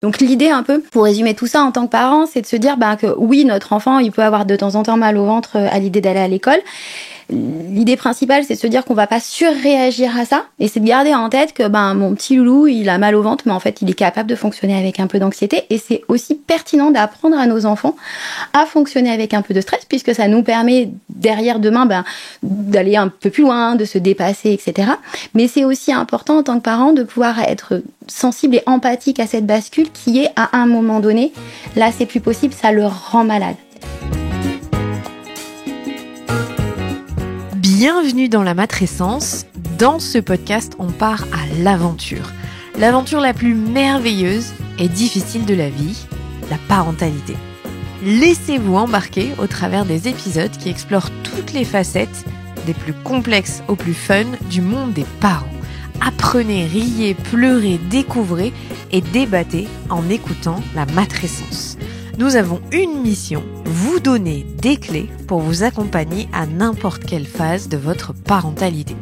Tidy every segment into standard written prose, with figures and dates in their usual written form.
Donc l'idée un peu, pour résumer tout ça en tant que parent, c'est de se dire que oui, notre enfant, il peut avoir de temps en temps mal au ventre à l'idée d'aller à l'école. L'idée principale, c'est de se dire qu'on va pas surréagir à ça, et c'est de garder en tête que mon petit loulou, il a mal au ventre, mais en fait, il est capable de fonctionner avec un peu d'anxiété, et c'est aussi pertinent d'apprendre à nos enfants à fonctionner avec un peu de stress, puisque ça nous permet derrière demain d'aller un peu plus loin, de se dépasser, etc. Mais c'est aussi important en tant que parent de pouvoir être sensible et empathique à cette bascule qui est à un moment donné, là c'est plus possible, ça le rend malade. Bienvenue dans la matrescence. Dans ce podcast, on part à l'aventure. L'aventure la plus merveilleuse et difficile de la vie, la parentalité. Laissez-vous embarquer au travers des épisodes qui explorent toutes les facettes, des plus complexes aux plus fun, du monde des parents. Apprenez, riez, pleurez, découvrez et débattez en écoutant la matrescence. Nous avons une mission, vous donner des clés pour vous accompagner à n'importe quelle phase de votre parentalité.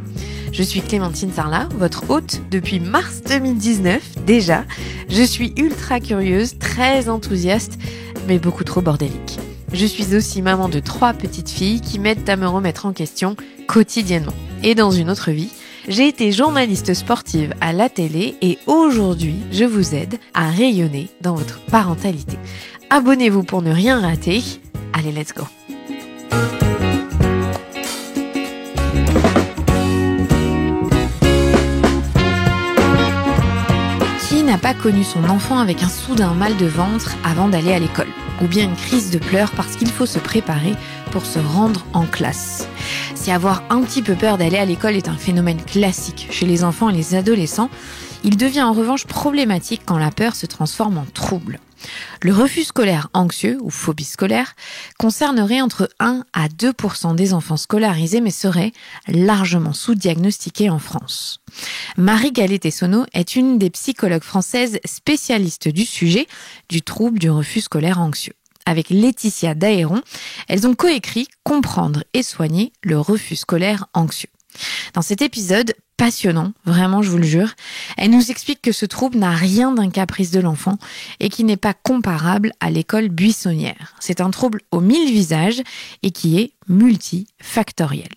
Je suis Clémentine Sarlat, votre hôte depuis mars 2019 déjà. Je suis ultra curieuse, très enthousiaste, mais beaucoup trop bordélique. Je suis aussi maman de 3 petites filles qui m'aident à me remettre en question quotidiennement. Et dans une autre vie, j'ai été journaliste sportive à la télé et aujourd'hui, je vous aide à rayonner dans votre parentalité. Abonnez-vous pour ne rien rater. Allez, let's go. Qui n'a pas connu son enfant avec un soudain mal de ventre avant d'aller à l'école ? Ou bien une crise de pleurs parce qu'il faut se préparer pour se rendre en classe. Si avoir un petit peu peur d'aller à l'école est un phénomène classique chez les enfants et les adolescents, il devient en revanche problématique quand la peur se transforme en trouble. Le refus scolaire anxieux ou phobie scolaire concernerait entre 1 à 2% des enfants scolarisés mais serait largement sous-diagnostiqué en France. Marie Gallet-Tessonneau est une des psychologues françaises spécialistes du sujet du trouble du refus scolaire anxieux. Avec Laetitia Dahéron, elles ont coécrit « Comprendre et soigner le refus scolaire anxieux ». Dans cet épisode passionnant, vraiment je vous le jure, elle nous explique que ce trouble n'a rien d'un caprice de l'enfant et qui n'est pas comparable à l'école buissonnière. C'est un trouble aux 1000 visages et qui est multifactoriel.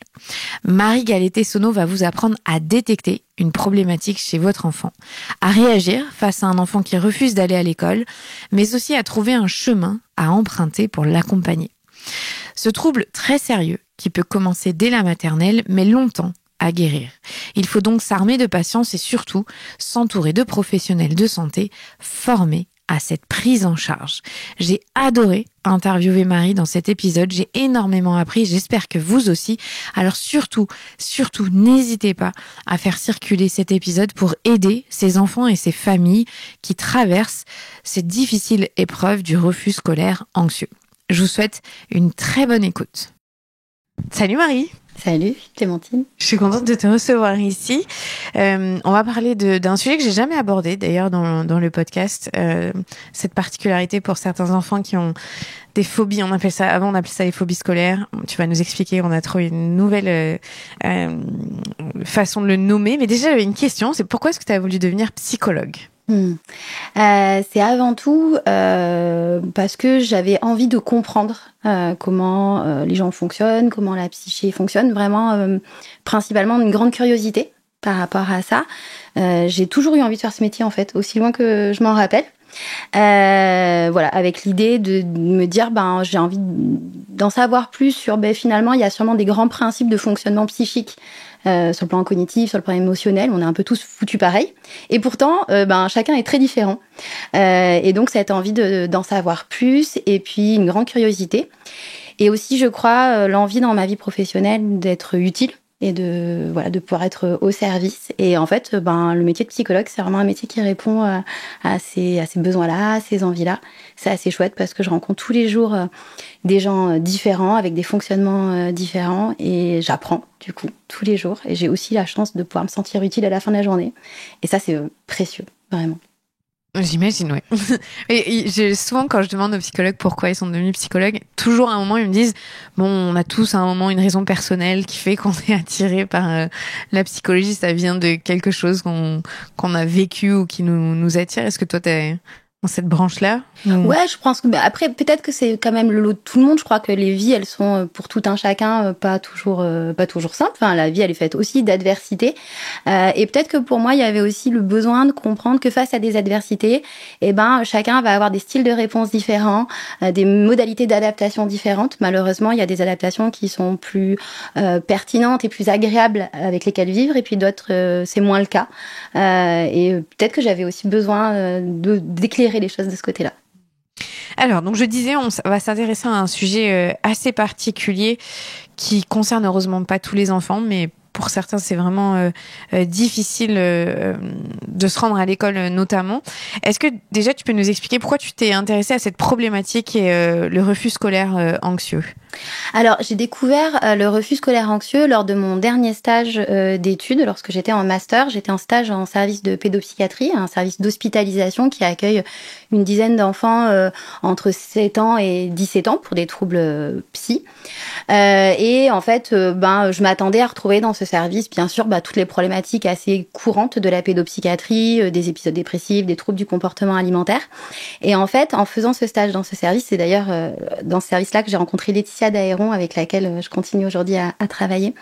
Marie Gallet-Tessonneau va vous apprendre à détecter une problématique chez votre enfant, à réagir face à un enfant qui refuse d'aller à l'école, mais aussi à trouver un chemin à emprunter pour l'accompagner. Ce trouble très sérieux, qui peut commencer dès la maternelle, mais longtemps à guérir. Il faut donc s'armer de patience et surtout s'entourer de professionnels de santé formés à cette prise en charge. J'ai adoré interviewer Marie dans cet épisode, j'ai énormément appris, j'espère que vous aussi. Alors surtout, n'hésitez pas à faire circuler cet épisode pour aider ces enfants et ces familles qui traversent cette difficile épreuve du refus scolaire anxieux. Je vous souhaite une très bonne écoute. Salut Marie. Salut Clémentine. Je suis contente de te recevoir ici. On va parler d'un sujet que j'ai jamais abordé d'ailleurs dans le podcast, cette particularité pour certains enfants qui ont des phobies. On appelle ça les phobies scolaires. Tu vas nous expliquer. On a trouvé une nouvelle façon de le nommer. Mais déjà, j'avais une question. C'est pourquoi est-ce que tu as voulu devenir psychologue ? C'est avant tout parce que j'avais envie de comprendre comment les gens fonctionnent, comment la psyché fonctionne, vraiment principalement une grande curiosité par rapport à ça. J'ai toujours eu envie de faire ce métier en fait, aussi loin que je m'en rappelle. Voilà, avec l'idée de me dire j'ai envie d'en savoir plus sur finalement il y a sûrement des grands principes de fonctionnement psychique sur le plan cognitif, sur le plan émotionnel, on est un peu tous foutus pareil et pourtant chacun est très différent et donc cette envie d'en savoir plus et puis une grande curiosité et aussi je crois l'envie dans ma vie professionnelle d'être utile et de pouvoir être au service. Et en fait, le métier de psychologue, c'est vraiment un métier qui répond à ces besoins-là, à ces envies-là. C'est assez chouette parce que je rencontre tous les jours des gens différents, avec des fonctionnements différents, et j'apprends, du coup, tous les jours. Et j'ai aussi la chance de pouvoir me sentir utile à la fin de la journée. Et ça, c'est précieux, vraiment. J'imagine, ouais. Et souvent, quand je demande aux psychologues pourquoi ils sont devenus psychologues, toujours à un moment, ils me disent on a tous à un moment une raison personnelle qui fait qu'on est attiré par la psychologie. Ça vient de quelque chose qu'on a vécu ou qui nous attire. Est-ce que toi, dans cette branche-là? Ouais, je pense que après peut-être que c'est quand même le lot de tout le monde. Je crois que les vies, elles sont pour tout un chacun pas toujours simples. Enfin, la vie, elle est faite aussi d'adversités. Et peut-être que pour moi, il y avait aussi le besoin de comprendre que face à des adversités, chacun va avoir des styles de réponse différents, des modalités d'adaptation différentes. Malheureusement, il y a des adaptations qui sont plus pertinentes et plus agréables avec lesquelles vivre, et puis d'autres, c'est moins le cas. Et peut-être que j'avais aussi besoin d'éclairer les choses de ce côté-là. Alors, donc je disais, on va s'intéresser à un sujet assez particulier qui concerne heureusement pas tous les enfants, mais pour certains, c'est vraiment difficile de se rendre à l'école notamment. Est-ce que déjà tu peux nous expliquer pourquoi tu t'es intéressée à cette problématique et le refus scolaire anxieux? Alors, j'ai découvert le refus scolaire anxieux lors de mon dernier stage d'études. Lorsque j'étais en master, j'étais en stage en service de pédopsychiatrie, un service d'hospitalisation qui accueille une dizaine d'enfants entre 7 ans et 17 ans pour des troubles psy. Et en fait, je m'attendais à retrouver dans ce service, bien sûr, toutes les problématiques assez courantes de la pédopsychiatrie, des épisodes dépressifs, des troubles du comportement alimentaire. Et en fait, en faisant ce stage dans ce service, c'est d'ailleurs dans ce service-là que j'ai rencontré Laetitia Daéron, avec laquelle je continue aujourd'hui à travailler.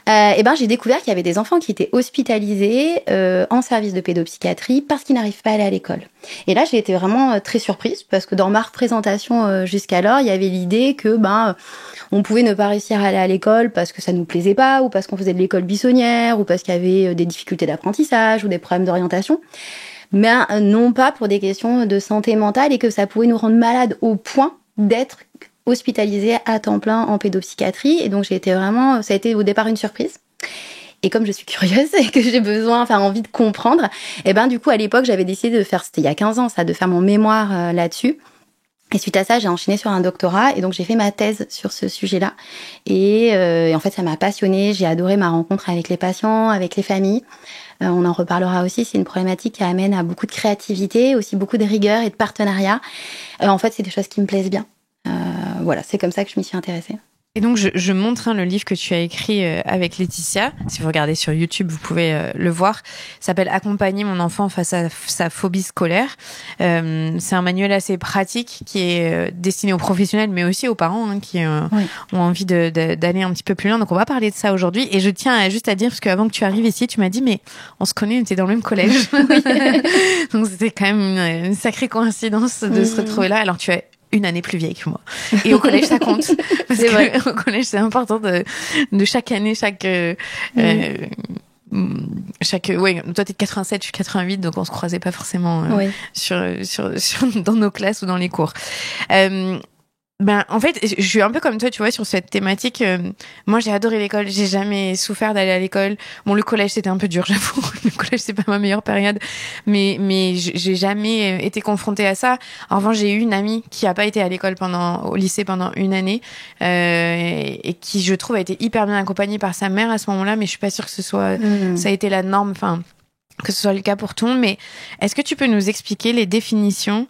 J'ai découvert qu'il y avait des enfants qui étaient hospitalisés en service de pédopsychiatrie parce qu'ils n'arrivent pas à aller à l'école. Et là, j'ai été vraiment très surprise parce que dans ma représentation jusqu'alors, il y avait l'idée que on pouvait ne pas réussir à aller à l'école parce que ça nous plaisait pas, ou parce qu'on faisait de l'école buissonnière, ou parce qu'il y avait des difficultés d'apprentissage ou des problèmes d'orientation, mais non pas pour des questions de santé mentale, et que ça pouvait nous rendre malades au point d'être hospitalisée à temps plein en pédopsychiatrie. Et donc ça a été au départ une surprise. Et comme je suis curieuse et que j'ai envie de comprendre, du coup, à l'époque, j'avais décidé de faire, c'était il y a 15 ans ça, de faire mon mémoire là-dessus. Et suite à ça, j'ai enchaîné sur un doctorat, et donc j'ai fait ma thèse sur ce sujet-là. Et en fait, ça m'a passionnée. J'ai adoré ma rencontre avec les patients, avec les familles. On en reparlera aussi. C'est une problématique qui amène à beaucoup de créativité, aussi beaucoup de rigueur et de partenariat. En fait, c'est des choses qui me plaisent bien. Voilà, c'est comme ça que je m'y suis intéressée. Et donc, je montre le livre que tu as écrit avec Laetitia. Si vous regardez sur YouTube, vous pouvez le voir. Ça s'appelle « Accompagner mon enfant face à sa phobie scolaire ». C'est un manuel assez pratique qui est destiné aux professionnels, mais aussi aux parents qui ont envie d'aller un petit peu plus loin. Donc, on va parler de ça aujourd'hui. Et je tiens juste à dire, parce qu'avant que tu arrives ici, tu m'as dit « mais on se connaît, on était dans le même collège ». Donc, c'était quand même une sacrée coïncidence de se retrouver là. Alors, tu as une année plus vieille que moi. Et au collège, ça compte. Parce c'est vrai. Au collège, c'est important de chaque année, toi, t'es de 87, je suis 88, donc on se croisait pas forcément dans nos classes ou dans les cours. En fait, je suis un peu comme toi, tu vois, sur cette thématique. Moi, j'ai adoré l'école. J'ai jamais souffert d'aller à l'école. Bon, le collège, c'était un peu dur, j'avoue. Le collège, c'est pas ma meilleure période. Mais j'ai jamais été confrontée à ça. En revanche, j'ai eu une amie qui a pas été à l'école au lycée pendant une année, et qui, je trouve, a été hyper bien accompagnée par sa mère à ce moment-là, mais je suis pas sûre que ça a été la norme, que ce soit le cas pour tout le monde. Mais est-ce que tu peux nous expliquer les définitions,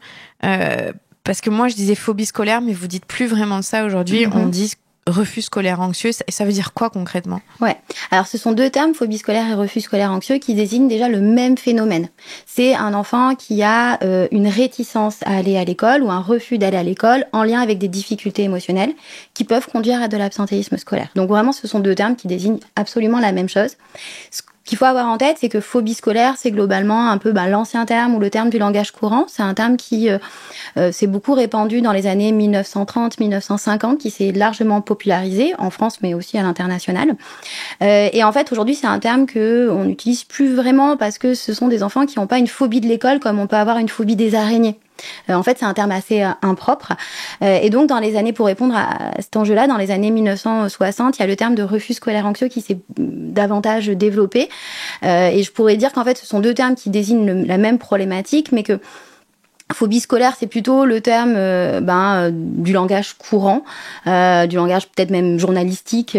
parce que moi, je disais phobie scolaire, mais vous dites plus vraiment de ça aujourd'hui. On dit refus scolaire anxieux. Ça veut dire quoi concrètement ? Ouais. Alors, ce sont deux termes, phobie scolaire et refus scolaire anxieux, qui désignent déjà le même phénomène. C'est un enfant qui a une réticence à aller à l'école ou un refus d'aller à l'école en lien avec des difficultés émotionnelles qui peuvent conduire à de l'absentéisme scolaire. Donc vraiment, ce sont deux termes qui désignent absolument la même chose. Ce qu'il faut avoir en tête, c'est que phobie scolaire, c'est globalement un peu l'ancien terme ou le terme du langage courant. C'est un terme qui s'est beaucoup répandu dans les années 1930-1950, qui s'est largement popularisé en France, mais aussi à l'international. Et en fait, aujourd'hui, c'est un terme que on n'utilise plus vraiment parce que ce sont des enfants qui n'ont pas une phobie de l'école comme on peut avoir une phobie des araignées. En fait, c'est un terme assez impropre. Et donc, dans les années, pour répondre à cet enjeu-là, dans les années 1960, il y a le terme de refus scolaire anxieux qui s'est davantage développé. Et je pourrais dire qu'en fait, ce sont deux termes qui désignent la même problématique, mais que phobie scolaire, c'est plutôt le terme du langage courant, du langage peut-être même journalistique, qui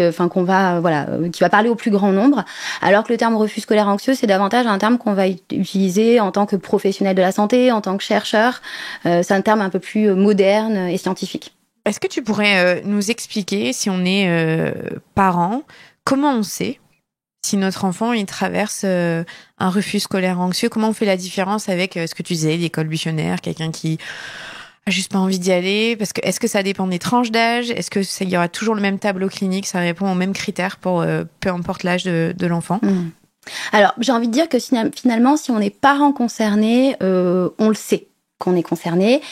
va parler au plus grand nombre, alors que le terme refus scolaire anxieux, c'est davantage un terme qu'on va utiliser en tant que professionnel de la santé, en tant que chercheur. C'est un terme un peu plus moderne et scientifique. Est-ce que tu pourrais nous expliquer, si on est parent, comment on sait si notre enfant il traverse un refus scolaire anxieux, comment on fait la différence avec ce que tu disais, l'école buissonnière, quelqu'un qui a juste pas envie d'y aller? Parce que est-ce que ça dépend des tranches d'âge? Est-ce que il y aura toujours le même tableau clinique? Ça répond aux mêmes critères pour peu importe l'âge de l'enfant? Alors, j'ai envie de dire que finalement, si on est parent concerné, on le sait qu'on est concerné,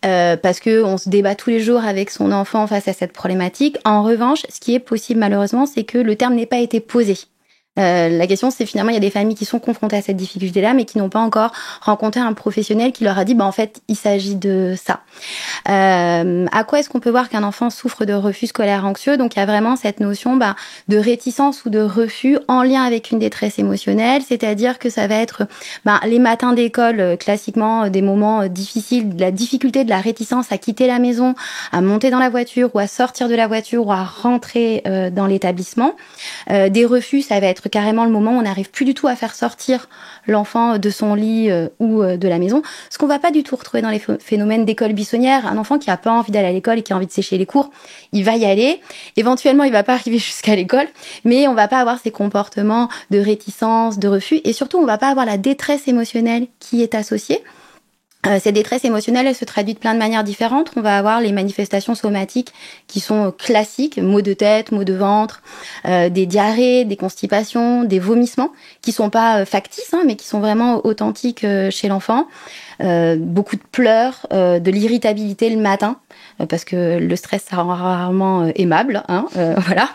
parce que on se débat tous les jours avec son enfant face à cette problématique. En revanche, ce qui est possible malheureusement, c'est que le terme n'ait pas été posé. La question, c'est finalement, il y a des familles qui sont confrontées à cette difficulté-là, mais qui n'ont pas encore rencontré un professionnel qui leur a dit, en fait, il s'agit de ça. À quoi est-ce qu'on peut voir qu'un enfant souffre de refus scolaire anxieux? Donc, il y a vraiment cette notion de réticence ou de refus en lien avec une détresse émotionnelle, c'est-à-dire que ça va être les matins d'école, classiquement, des moments difficiles, de la difficulté de la réticence à quitter la maison, à monter dans la voiture ou à sortir de la voiture ou à rentrer dans l'établissement. Des refus, ça va être carrément le moment où on n'arrive plus du tout à faire sortir l'enfant de son lit ou de la maison. Ce qu'on va pas du tout retrouver dans les phénomènes d'école buissonnière. Un enfant qui a pas envie d'aller à l'école et qui a envie de sécher les cours, il va y aller. Éventuellement, il va pas arriver jusqu'à l'école, mais on va pas avoir ces comportements de réticence, de refus, et surtout, on va pas avoir la détresse émotionnelle qui est associée. Cette détresse émotionnelle, elle se traduit de plein de manières différentes. On va avoir les manifestations somatiques qui sont classiques, maux de tête, maux de ventre, des diarrhées, des constipations, des vomissements, qui sont pas factices, mais qui sont vraiment authentiques chez l'enfant. Beaucoup de pleurs, de l'irritabilité le matin, parce que le stress, ça rend rarement aimable, voilà.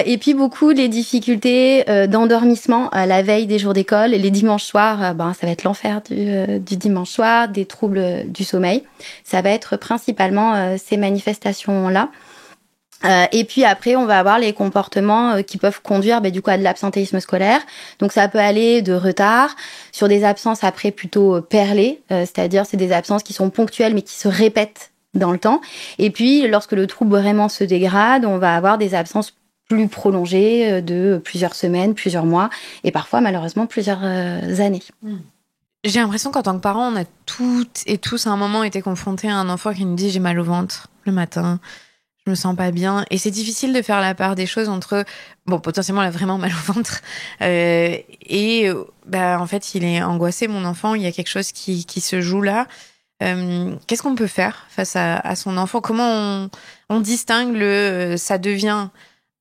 Et puis beaucoup les difficultés d'endormissement à la veille des jours d'école. Les dimanches soirs, ça va être l'enfer du dimanche soir, des troubles du sommeil. Ça va être principalement ces manifestations-là. Et puis après, on va avoir les comportements qui peuvent conduire du coup à de l'absentéisme scolaire. Donc ça peut aller de retard sur des absences après plutôt perlées, c'est-à-dire c'est des absences qui sont ponctuelles mais qui se répètent dans le temps. Et puis lorsque le trouble vraiment se dégrade, on va avoir des absences plus prolongées de plusieurs semaines, plusieurs mois et parfois malheureusement plusieurs années. J'ai l'impression qu'en tant que parent, on a toutes et tous à un moment été confrontés à un enfant qui nous dit « j'ai mal au ventre le matin ». Je me sens pas bien. Et c'est difficile de faire la part des choses entre, potentiellement, elle a vraiment mal au ventre. En fait, il est angoissé, mon enfant. Il y a quelque chose qui se joue là. Qu'est-ce qu'on peut faire face à son enfant? Comment on distingue ça devient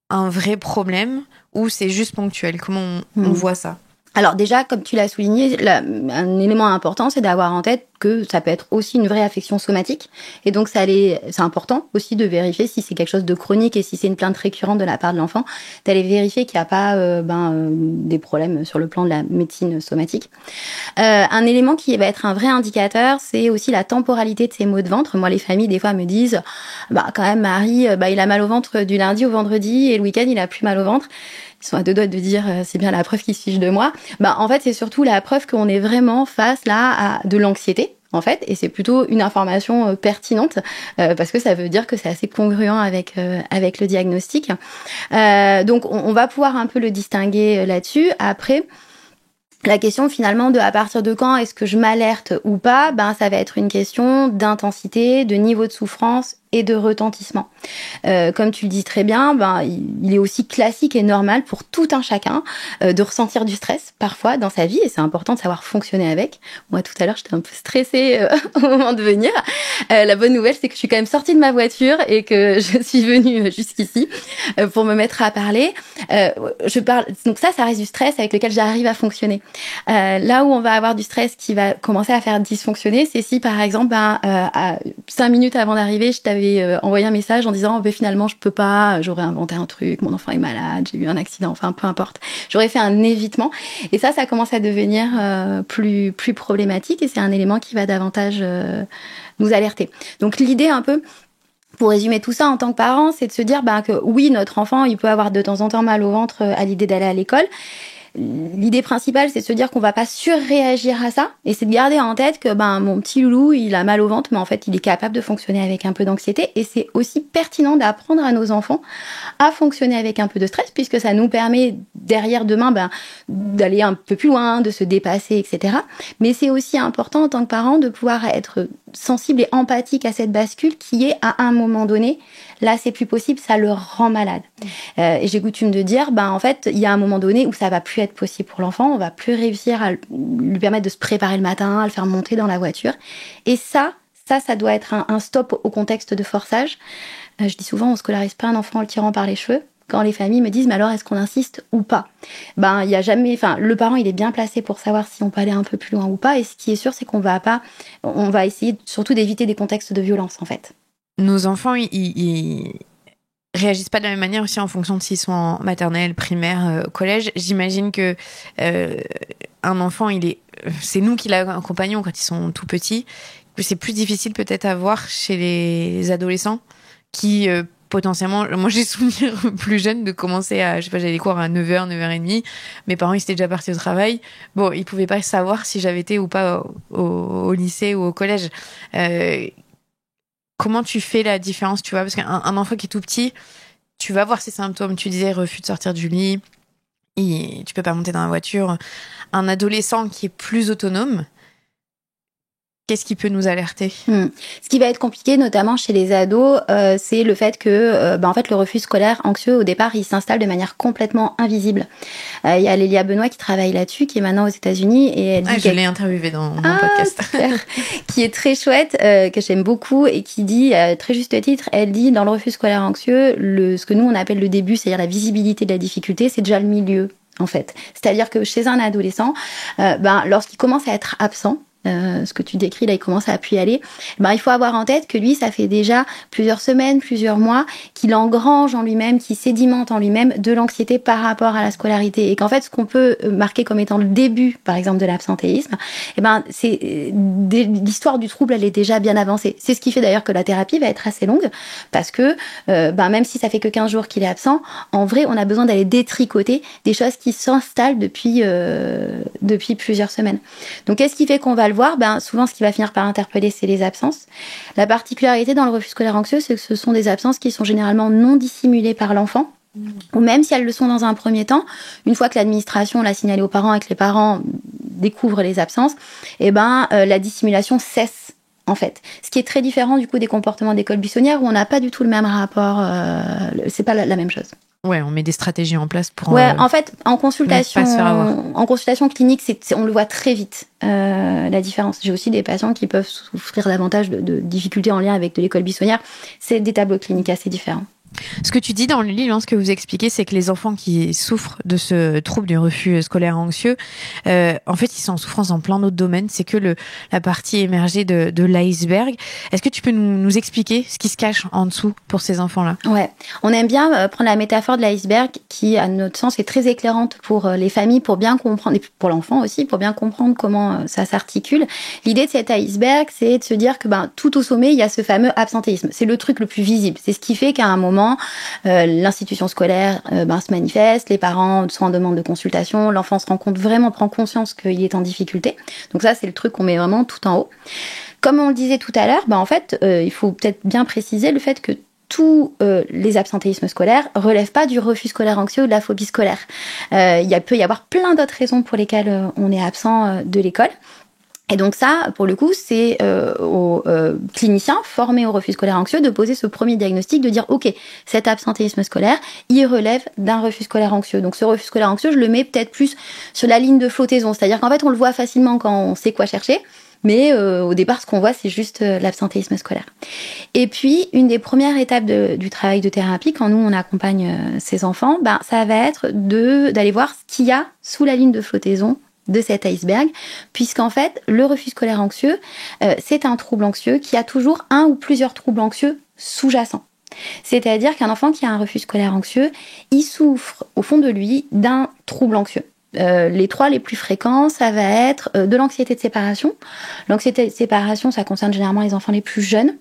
un vrai problème ou c'est juste ponctuel? Comment on voit ça? Alors déjà, comme tu l'as souligné, un élément important, c'est d'avoir en tête que ça peut être aussi une vraie affection somatique. Et donc, c'est important aussi de vérifier si c'est quelque chose de chronique et si c'est une plainte récurrente de la part de l'enfant, d'aller vérifier qu'il n'y a pas des problèmes sur le plan de la médecine somatique. Un élément qui va être un vrai indicateur, c'est aussi la temporalité de ces maux de ventre. Moi, les familles, des fois, me disent quand même, Marie, il a mal au ventre du lundi au vendredi et le week-end, il a plus mal au ventre. Ils sont à deux doigts de dire c'est bien la preuve qu'ils se fichent de moi. En fait, c'est surtout la preuve qu'on est vraiment face là à de l'anxiété, en fait, et c'est plutôt une information pertinente parce que ça veut dire que c'est assez congruent avec le diagnostic. Donc, on va pouvoir un peu le distinguer là-dessus. Après, la question finalement de à partir de quand est-ce que je m'alerte ou pas, ça va être une question d'intensité, de niveau de souffrance et de retentissement. Comme tu le dis très bien, il est aussi classique et normal pour tout un chacun de ressentir du stress parfois dans sa vie et c'est important de savoir fonctionner avec. Moi tout à l'heure j'étais un peu stressée au moment de venir. La bonne nouvelle c'est que je suis quand même sortie de ma voiture et que je suis venue jusqu'ici pour me mettre à parler. Donc ça reste du stress avec lequel j'arrive à fonctionner. Là où on va avoir du stress qui va commencer à faire dysfonctionner, c'est si par exemple à 5 minutes avant d'arriver, je t'avais envoyé un message en disant finalement je peux pas, j'aurais inventé un truc, mon enfant est malade, j'ai eu un accident, enfin peu importe. J'aurais fait un évitement et ça commence à devenir plus problématique et c'est un élément qui va davantage nous alerter. Donc l'idée un peu pour résumer tout ça en tant que parent, c'est de se dire que oui, notre enfant, il peut avoir de temps en temps mal au ventre à l'idée d'aller à l'école. L'idée principale, c'est de se dire qu'on va pas surréagir à ça et c'est de garder en tête que mon petit loulou, il a mal au ventre mais en fait, il est capable de fonctionner avec un peu d'anxiété et c'est aussi pertinent d'apprendre à nos enfants à fonctionner avec un peu de stress puisque ça nous permet derrière demain d'aller un peu plus loin, de se dépasser, etc. Mais c'est aussi important en tant que parent de pouvoir être sensible et empathique à cette bascule qui est à un moment donné, là c'est plus possible, ça le rend malade. Et j'ai coutume de dire, en fait, il y a un moment donné où ça va plus être possible pour l'enfant, on va plus réussir à lui permettre de se préparer le matin, à le faire monter dans la voiture. Et ça doit être un stop au contexte de forçage. Je dis souvent, on scolarise pas un enfant en le tirant par les cheveux. Quand les familles me disent, mais alors est-ce qu'on insiste ou pas? Il y a jamais, le parent il est bien placé pour savoir si on peut aller un peu plus loin ou pas. Et ce qui est sûr, c'est on va essayer surtout d'éviter des contextes de violence en fait. Nos enfants, ils réagissent pas de la même manière aussi en fonction de s'ils sont en maternelle, primaire, collège. J'imagine que un enfant, c'est nous qui l'accompagnons quand ils sont tout petits. C'est plus difficile peut-être à voir chez les adolescents qui potentiellement, moi j'ai souvenir plus jeune de commencer j'allais les cours à 9h, 9h30. Mes parents, ils étaient déjà partis au travail. Bon, ils pouvaient pas savoir si j'avais été ou pas au lycée ou au collège. Comment tu fais la différence, tu vois? Parce qu'un enfant qui est tout petit, tu vas voir ses symptômes. Tu disais refus de sortir du lit, tu peux pas monter dans la voiture. Un adolescent qui est plus autonome, qu'est-ce qui peut nous alerter? Ce qui va être compliqué, notamment chez les ados, c'est le fait que, en fait, le refus scolaire anxieux, au départ, il s'installe de manière complètement invisible. Il y a Lélia Benoît qui travaille là-dessus, qui est maintenant aux États-Unis, et elle dit je l'ai interviewée dans mon podcast, qui est très chouette, que j'aime beaucoup, et qui dit, très juste titre, elle dit, dans le refus scolaire anxieux, ce que nous on appelle le début, c'est-à-dire la visibilité de la difficulté, c'est déjà le milieu, en fait. C'est-à-dire que chez un adolescent, lorsqu'il commence à être absent, ce que tu décris là, il commence à plus y aller. Il faut avoir en tête que lui, ça fait déjà plusieurs semaines, plusieurs mois qu'il engrange en lui-même, qu'il sédimente en lui-même de l'anxiété par rapport à la scolarité, et qu'en fait, ce qu'on peut marquer comme étant le début, par exemple, de l'absentéisme, c'est l'histoire du trouble, elle est déjà bien avancée. C'est ce qui fait d'ailleurs que la thérapie va être assez longue, parce que même si ça fait que 15 jours qu'il est absent, en vrai, on a besoin d'aller détricoter des choses qui s'installent depuis plusieurs semaines. Donc, qu'est-ce qui fait qu'on va le voir? Souvent, ce qui va finir par interpeller, c'est les absences. La particularité dans le refus scolaire anxieux, c'est que ce sont des absences qui sont généralement non dissimulées par l'enfant, ou même si elles le sont dans un premier temps, une fois que l'administration l'a signalé aux parents et que les parents découvrent les absences, la dissimulation cesse. En fait, ce qui est très différent du coup des comportements d'école buissonnière où on n'a pas du tout le même rapport, c'est pas la même chose. Ouais, on met des stratégies en place pour. En fait, en consultation clinique, on le voit très vite la différence. J'ai aussi des patients qui peuvent souffrir davantage de difficultés en lien avec de l'école buissonnière. C'est des tableaux cliniques assez différents. Ce que tu dis dans le livre, ce que vous expliquez, c'est que les enfants qui souffrent de ce trouble du refus scolaire anxieux, en fait, ils sont en souffrance dans plein d'autres domaines. C'est que la partie émergée de l'iceberg. Est-ce que tu peux nous expliquer ce qui se cache en dessous pour ces enfants-là? Ouais, on aime bien prendre la métaphore de l'iceberg qui, à notre sens, est très éclairante pour les familles, pour bien comprendre, et pour l'enfant aussi, pour bien comprendre comment ça s'articule. L'idée de cet iceberg, c'est de se dire que tout au sommet, il y a ce fameux absentéisme. C'est le truc le plus visible. C'est ce qui fait qu'à un moment, l'institution scolaire se manifeste, les parents sont en demande de consultation, l'enfant se rend compte, vraiment prend conscience qu'il est en difficulté. Donc ça, c'est le truc qu'on met vraiment tout en haut. Comme on le disait tout à l'heure, en fait, il faut peut-être bien préciser le fait que tous les absentéismes scolaires relèvent pas du refus scolaire anxieux ou de la phobie scolaire. Il peut y avoir plein d'autres raisons pour lesquelles on est absent de l'école. Et donc ça, pour le coup, c'est aux cliniciens formés au refus scolaire anxieux de poser ce premier diagnostic, de dire ok, cet absentéisme scolaire, il relève d'un refus scolaire anxieux. Donc ce refus scolaire anxieux, je le mets peut-être plus sur la ligne de flottaison, c'est-à-dire qu'en fait on le voit facilement quand on sait quoi chercher, mais au départ ce qu'on voit c'est juste l'absentéisme scolaire. Et puis une des premières étapes du travail de thérapie, quand nous on accompagne ces enfants, ça va être d'aller voir ce qu'il y a sous la ligne de flottaison de cet iceberg, puisqu'en fait, le refus scolaire anxieux, c'est un trouble anxieux qui a toujours un ou plusieurs troubles anxieux sous-jacents. C'est-à-dire qu'un enfant qui a un refus scolaire anxieux, il souffre au fond de lui d'un trouble anxieux. Les trois les plus fréquents, ça va être de l'anxiété de séparation. L'anxiété de séparation, ça concerne généralement les enfants les plus jeunes.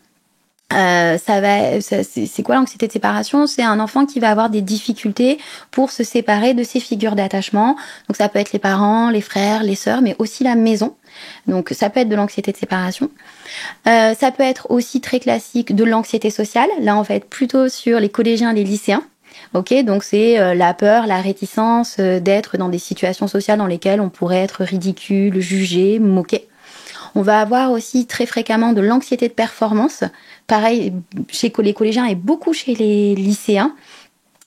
C'est quoi l'anxiété de séparation? C'est un enfant qui va avoir des difficultés pour se séparer de ses figures d'attachement. Donc ça peut être les parents, les frères, les sœurs, mais aussi la maison. Donc ça peut être de l'anxiété de séparation. Ça peut être aussi très classique de l'anxiété sociale. Là, on va être plutôt sur les collégiens, les lycéens. Ok, donc c'est la peur, la réticence d'être dans des situations sociales dans lesquelles on pourrait être ridicule, jugé, moqué. On va avoir aussi très fréquemment de l'anxiété de performance, pareil chez les collégiens et beaucoup chez les lycéens.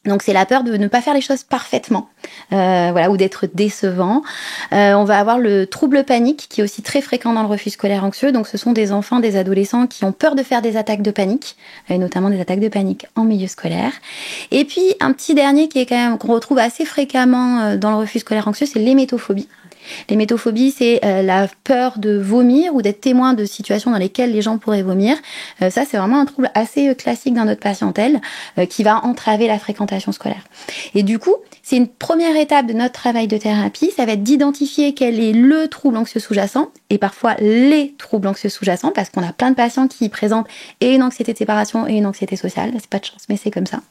Donc c'est la peur de ne pas faire les choses parfaitement, ou d'être décevant. On va avoir le trouble panique qui est aussi très fréquent dans le refus scolaire anxieux. Donc ce sont des enfants, des adolescents qui ont peur de faire des attaques de panique, et notamment des attaques de panique en milieu scolaire. Et puis un petit dernier qui est quand même qu'on retrouve assez fréquemment dans le refus scolaire anxieux, c'est l'hémétophobie. L'hémétophobie, c'est la peur de vomir ou d'être témoin de situations dans lesquelles les gens pourraient vomir. Ça, c'est vraiment un trouble assez classique dans notre patientèle qui va entraver la fréquentation scolaire. Et du coup, c'est une première étape de notre travail de thérapie. Ça va être d'identifier quel est le trouble anxieux sous-jacent et parfois les troubles anxieux sous-jacents parce qu'on a plein de patients qui présentent et une anxiété de séparation et une anxiété sociale. C'est pas de chance, mais c'est comme ça.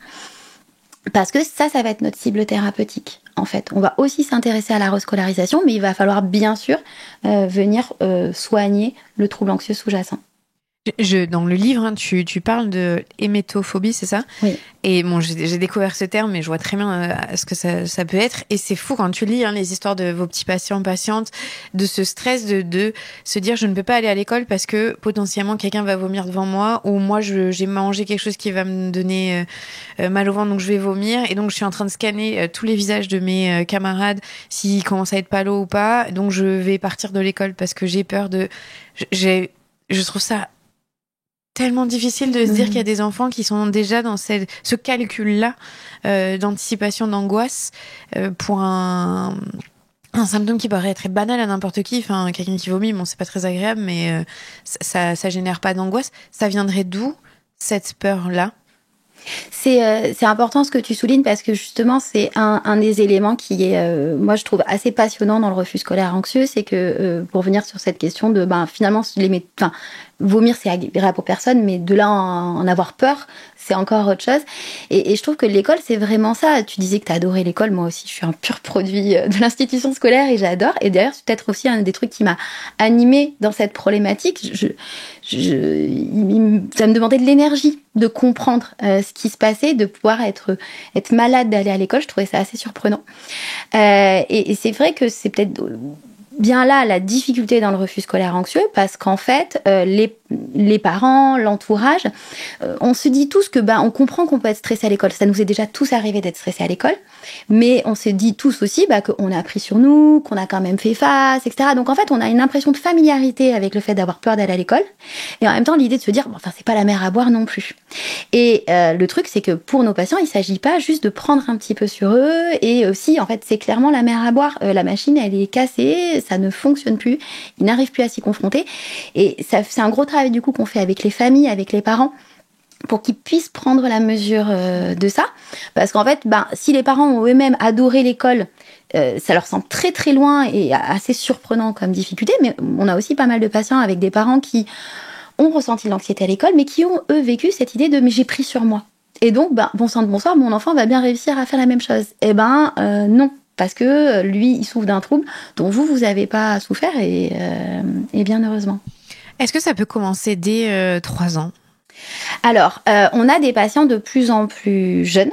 Parce que ça va être notre cible thérapeutique, en fait. On va aussi s'intéresser à la rescolarisation, mais il va falloir bien sûr venir soigner le trouble anxieux sous-jacent. Dans le livre, hein, tu parles de hémétophobie, c'est ça ? Oui. Et bon, j'ai découvert ce terme, mais je vois très bien ce que ça peut être. Et c'est fou quand tu lis les histoires de vos petits patients, patientes, de ce stress de se dire je ne peux pas aller à l'école parce que potentiellement quelqu'un va vomir devant moi ou moi j'ai mangé quelque chose qui va me donner mal au ventre, donc je vais vomir. Et donc je suis en train de scanner tous les visages de mes camarades s'ils commencent à être palos ou pas. Donc je vais partir de l'école parce que j'ai peur de... Je trouve ça tellement difficile de se dire qu'il y a des enfants qui sont déjà dans ce calcul-là d'anticipation, d'angoisse pour un symptôme qui paraît très banal à n'importe qui. Enfin, quelqu'un qui vomit, bon, c'est pas très agréable, mais ça génère pas d'angoisse. Ça viendrait d'où, cette peur-là ? C'est important ce que tu soulignes parce que justement c'est un des éléments qui est moi je trouve assez passionnant dans le refus scolaire anxieux, c'est que pour venir sur cette question de finalement vomir c'est agréable pour personne, mais de là en avoir peur c'est encore autre chose. Et je trouve que l'école c'est vraiment ça. Tu disais que t'as adoré l'école, moi aussi je suis un pur produit de l'institution scolaire et j'adore. Et d'ailleurs c'est peut-être aussi un des trucs qui m'a animée dans cette problématique. Ça me demandait de l'énergie de comprendre ce qui se passait, de pouvoir être malade d'aller à l'école. Je trouvais ça assez surprenant. Et c'est vrai que c'est peut-être bien là la difficulté dans le refus scolaire anxieux parce qu'en fait les parents, l'entourage, on se dit tous que on comprend qu'on peut être stressé à l'école. Ça nous est déjà tous arrivé d'être stressé à l'école, mais on se dit tous aussi qu'on a appris sur nous, qu'on a quand même fait face, etc. Donc en fait on a une impression de familiarité avec le fait d'avoir peur d'aller à l'école et en même temps l'idée de se dire c'est pas la mer à boire non plus. Et le truc c'est que pour nos patients il s'agit pas juste de prendre un petit peu sur eux et aussi en fait c'est clairement la mer à boire. La machine elle est cassée, ça ne fonctionne plus, ils n'arrivent plus à s'y confronter et ça, c'est un gros travail du coup qu'on fait avec les familles, avec les parents pour qu'ils puissent prendre la mesure de ça. Parce qu'en fait, si les parents ont eux-mêmes adoré l'école, ça leur semble très très loin et assez surprenant comme difficulté, mais on a aussi pas mal de patients avec des parents qui ont ressenti de l'anxiété à l'école, mais qui ont eux vécu cette idée de « mais j'ai pris sur moi ». Et donc, bon sang de bonsoir, mon enfant va bien réussir à faire la même chose. Non. Parce que lui, il souffre d'un trouble dont vous n'avez pas souffert et bien heureusement. Est-ce que ça peut commencer dès 3 ans ? Alors, on a des patients de plus en plus jeunes.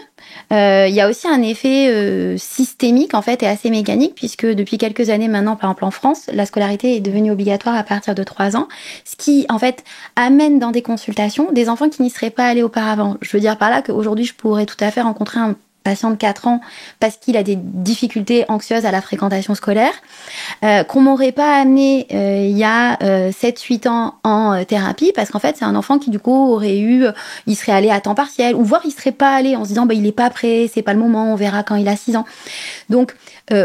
Il y a aussi un effet systémique en fait et assez mécanique puisque depuis quelques années maintenant, par exemple en France, la scolarité est devenue obligatoire à partir de 3 ans, ce qui en fait amène dans des consultations des enfants qui n'y seraient pas allés auparavant. Je veux dire par là qu'aujourd'hui, je pourrais tout à fait rencontrer un patient de 4 ans parce qu'il a des difficultés anxieuses à la fréquentation scolaire, qu'on m'aurait pas amené il y a 7-8 ans en thérapie parce qu'en fait c'est un enfant qui du coup il serait allé à temps partiel ou voire il serait pas allé en se disant il est pas prêt, c'est pas le moment, on verra quand il a 6 ans. Donc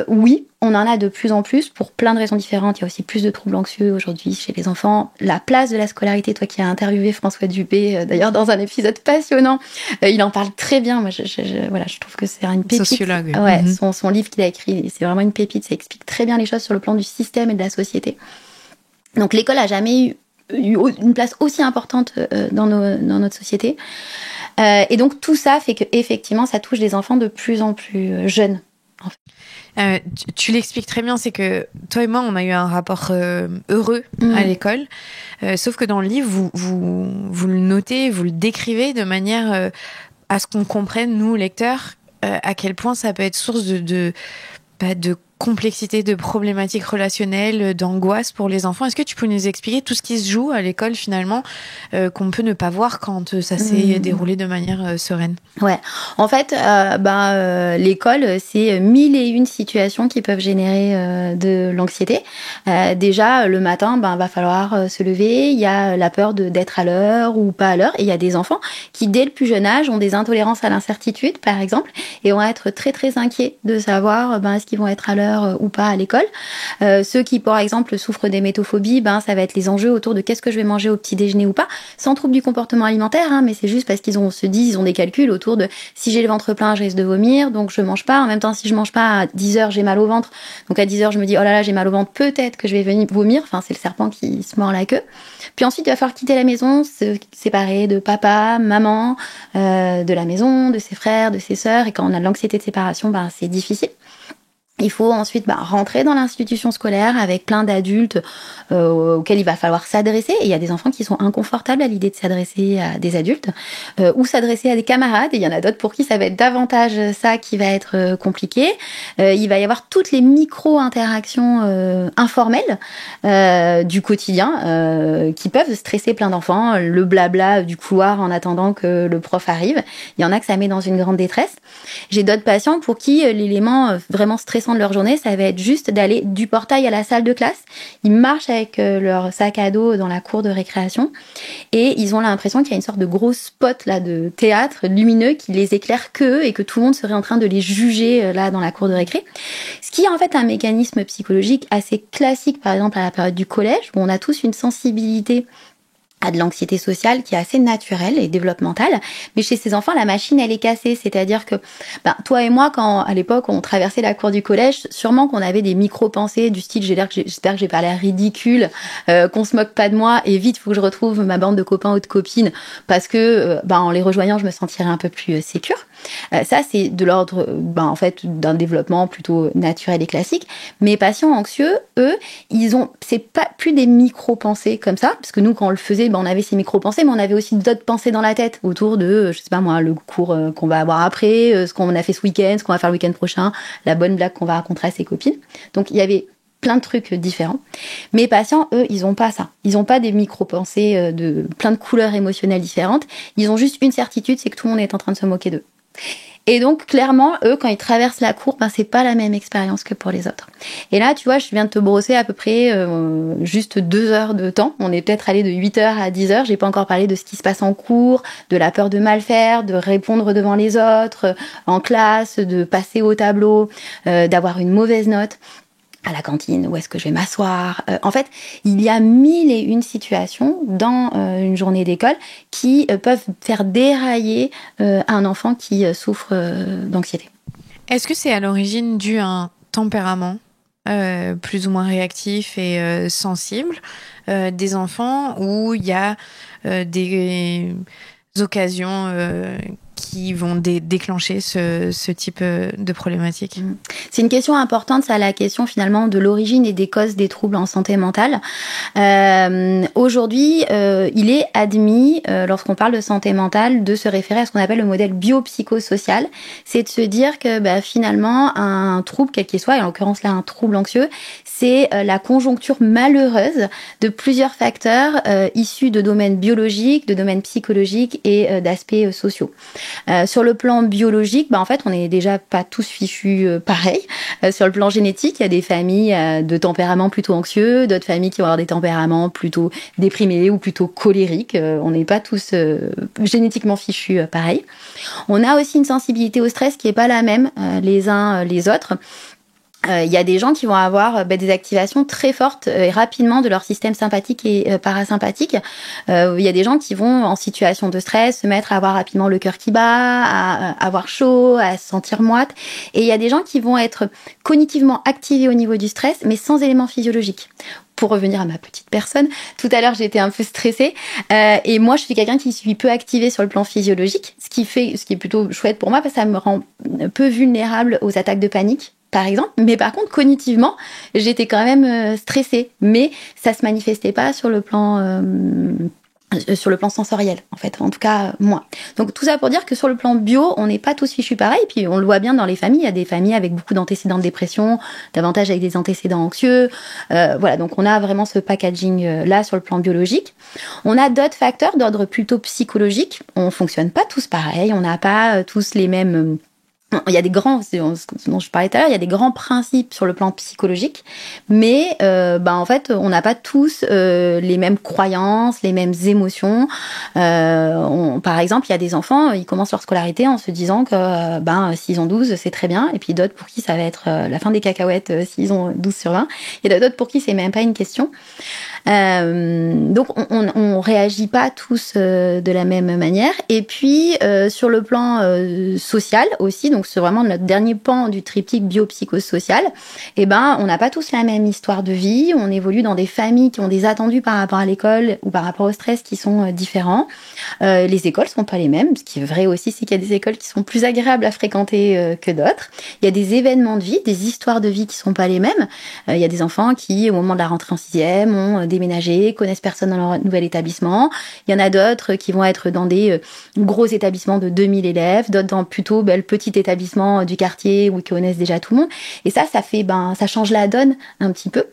oui, on en a de plus en plus pour plein de raisons différentes. Il y a aussi plus de troubles anxieux aujourd'hui chez les enfants. La place de la scolarité, toi qui as interviewé François Dupé, d'ailleurs dans un épisode passionnant, il en parle très bien. Moi, je trouve que c'est une pépite. Sociologue. Ouais, son livre qu'il a écrit, c'est vraiment une pépite. Ça explique très bien les choses sur le plan du système et de la société. Donc l'école a jamais eu une place aussi importante dans notre société. Et donc tout ça fait que effectivement, ça touche des enfants de plus en plus jeunes. En fait. Tu l'expliques très bien, c'est que toi et moi, on a eu un rapport heureux à l'école, sauf que dans le livre, vous le notez, vous le décrivez de manière à ce qu'on comprenne, nous, lecteurs, à quel point ça peut être source de complexité de problématiques relationnelles, d'angoisse pour les enfants. Est-ce que tu peux nous expliquer tout ce qui se joue à l'école finalement, qu'on peut ne pas voir quand ça s'est déroulé de manière sereine? Ouais, en fait, l'école, c'est 1001 situations qui peuvent générer de l'anxiété. Déjà, le matin, va falloir se lever. Il y a la peur d'être à l'heure ou pas à l'heure. Et il y a des enfants qui, dès le plus jeune âge, ont des intolérances à l'incertitude, par exemple, et vont être très très inquiets de savoir est-ce qu'ils vont être à l'heure ou pas à l'école. Ceux qui, par exemple, souffrent d'hémétophobies, ça va être les enjeux autour de qu'est-ce que je vais manger au petit déjeuner ou pas, sans trouble du comportement alimentaire, mais c'est juste parce ils ont des calculs autour de si j'ai le ventre plein, je risque de vomir, donc je mange pas. En même temps, si je mange pas à 10h, j'ai mal au ventre. Donc à 10h, je me dis oh là là, j'ai mal au ventre, peut-être que je vais vomir. Enfin, c'est le serpent qui se mord la queue. Puis ensuite, il va falloir quitter la maison, se séparer de papa, maman, de la maison, de ses frères, de ses sœurs. Et quand on a de l'anxiété de séparation, c'est difficile. Il faut ensuite rentrer dans l'institution scolaire avec plein d'adultes auxquels il va falloir s'adresser. Et il y a des enfants qui sont inconfortables à l'idée de s'adresser à des adultes ou s'adresser à des camarades. Et il y en a d'autres pour qui ça va être davantage ça qui va être compliqué. Il va y avoir toutes les micro-interactions informelles du quotidien qui peuvent stresser plein d'enfants. Le blabla du couloir en attendant que le prof arrive. Il y en a que ça met dans une grande détresse. J'ai d'autres patients pour qui l'élément vraiment stressant de leur journée, ça va être juste d'aller du portail à la salle de classe. Ils marchent avec leur sac à dos dans la cour de récréation et ils ont l'impression qu'il y a une sorte de gros spot là de théâtre lumineux qui les éclaire qu'eux et que tout le monde serait en train de les juger là dans la cour de récré. Ce qui est en fait un mécanisme psychologique assez classique, par exemple à la période du collège, où on a tous une sensibilité à de l'anxiété sociale qui est assez naturelle et développementale, mais chez ces enfants la machine elle est cassée, c'est-à-dire que toi et moi quand à l'époque on traversait la cour du collège, sûrement qu'on avait des micro-pensées du style j'espère que j'ai pas l'air ridicule, qu'on se moque pas de moi et vite faut que je retrouve ma bande de copains ou de copines parce que en les rejoignant je me sentirais un peu plus sécure. Ça c'est de l'ordre en fait d'un développement plutôt naturel et classique. Mes patients anxieux, eux, c'est pas plus des micro-pensées comme ça, parce que nous quand on le faisait on avait ces micro-pensées, mais on avait aussi d'autres pensées dans la tête autour de, je sais pas moi, le cours qu'on va avoir après, ce qu'on a fait ce week-end, ce qu'on va faire le week-end prochain, la bonne blague qu'on va raconter à ses copines. Donc il y avait plein de trucs différents. Mes patients, eux, ils ont pas ça. Ils ont pas des micro-pensées de plein de couleurs émotionnelles différentes. Ils ont juste une certitude, c'est que tout le monde est en train de se moquer d'eux. Et donc, clairement, eux, quand ils traversent la cour, c'est pas la même expérience que pour les autres. Et là, tu vois, je viens de te brosser à peu près juste 2 heures de temps. On est peut-être allé de 8h à 10h. J'ai pas encore parlé de ce qui se passe en cours, de la peur de mal faire, de répondre devant les autres, en classe, de passer au tableau, d'avoir une mauvaise note. À la cantine, où est-ce que je vais m'asseoir. En fait, il y a 1001 situations dans une journée d'école qui peuvent faire dérailler un enfant qui souffre d'anxiété. Est-ce que c'est à l'origine dû à un tempérament plus ou moins réactif et sensible des enfants où il y a des occasions qui vont déclencher ce type de problématique? C'est une question importante, ça, la question finalement de l'origine et des causes des troubles en santé mentale. Aujourd'hui, il est admis, lorsqu'on parle de santé mentale, de se référer à ce qu'on appelle le modèle biopsychosocial. C'est de se dire que finalement, un trouble, quel qu'il soit, et en l'occurrence là un trouble anxieux, c'est la conjoncture malheureuse de plusieurs facteurs issus de domaines biologiques, de domaines psychologiques et d'aspects sociaux. Sur le plan biologique, en fait, on n'est déjà pas tous fichus pareil. Sur le plan génétique, il y a des familles de tempéraments plutôt anxieux, d'autres familles qui vont avoir des tempéraments plutôt déprimés ou plutôt colériques. On n'est pas tous génétiquement fichus pareil. On a aussi une sensibilité au stress qui est pas la même les uns les autres. Il y a des gens qui vont avoir des activations très fortes et rapidement de leur système sympathique et parasympathique. Il y a des gens qui vont, en situation de stress, se mettre à avoir rapidement le cœur qui bat, à avoir chaud, à se sentir moite. Et il y a des gens qui vont être cognitivement activés au niveau du stress, mais sans éléments physiologiques. Pour revenir à ma petite personne, tout à l'heure j'étais un peu stressée et moi je suis quelqu'un qui suis peu activée sur le plan physiologique, ce qui est plutôt chouette pour moi parce que ça me rend peu vulnérable aux attaques de panique, par exemple. Mais par contre, cognitivement, j'étais quand même stressée. Mais ça se manifestait pas sur le plan sur le plan sensoriel, en fait, en tout cas moins. Donc tout ça pour dire que sur le plan bio, on n'est pas tous fichus pareil, puis on le voit bien dans les familles, il y a des familles avec beaucoup d'antécédents de dépression, davantage avec des antécédents anxieux, voilà, donc on a vraiment ce packaging là sur le plan biologique. On a d'autres facteurs d'ordre plutôt psychologique, on fonctionne pas tous pareil, on n'a pas tous les mêmes... Il y a des grands, ce dont je parlais tout à l'heure, il y a des grands principes sur le plan psychologique, mais en fait, on n'a pas tous les mêmes croyances, les mêmes émotions. Par exemple, il y a des enfants, ils commencent leur scolarité en se disant que s'ils ont 12, c'est très bien, et puis d'autres pour qui ça va être la fin des cacahuètes s'ils ont 12 sur 20. Il y a d'autres pour qui c'est même pas une question. Donc on réagit pas tous de la même manière. Et puis sur le plan social aussi, donc c'est vraiment notre dernier pan du triptyque biopsychosocial, on n'a pas tous la même histoire de vie, on évolue dans des familles qui ont des attendus par rapport à l'école ou par rapport au stress qui sont différents. Les écoles sont pas les mêmes, ce qui est vrai aussi, c'est qu'il y a des écoles qui sont plus agréables à fréquenter que d'autres. Il y a des événements de vie, des histoires de vie qui sont pas les mêmes. Il y a des enfants qui, au moment de la rentrée en 6e, ont déménagé, connaissent personne dans leur nouvel établissement. Il y en a d'autres qui vont être dans des gros établissements de 2000 élèves, d'autres dans plutôt le petit établissement du quartier où ils connaissent déjà tout le monde. Et ça fait, ça change la donne un petit peu.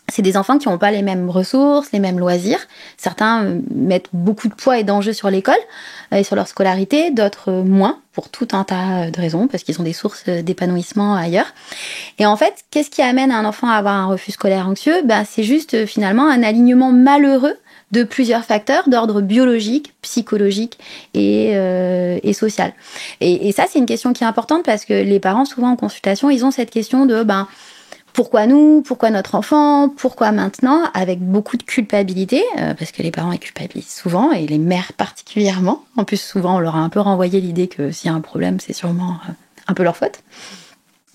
C'est des enfants qui n'ont pas les mêmes ressources, les mêmes loisirs. Certains mettent beaucoup de poids et d'enjeux sur l'école et sur leur scolarité, d'autres moins, pour tout un tas de raisons, parce qu'ils ont des sources d'épanouissement ailleurs. Et en fait, qu'est-ce qui amène un enfant à avoir un refus scolaire anxieux ? C'est juste finalement un alignement malheureux de plusieurs facteurs d'ordre biologique, psychologique et social. Et ça, c'est une question qui est importante parce que les parents, souvent en consultation, ils ont cette question de pourquoi nous ? Pourquoi notre enfant ? Pourquoi maintenant ? Avec beaucoup de culpabilité, parce que les parents ils culpabilisent souvent, et les mères particulièrement. En plus, souvent, on leur a un peu renvoyé l'idée que s'il y a un problème, c'est sûrement un peu leur faute.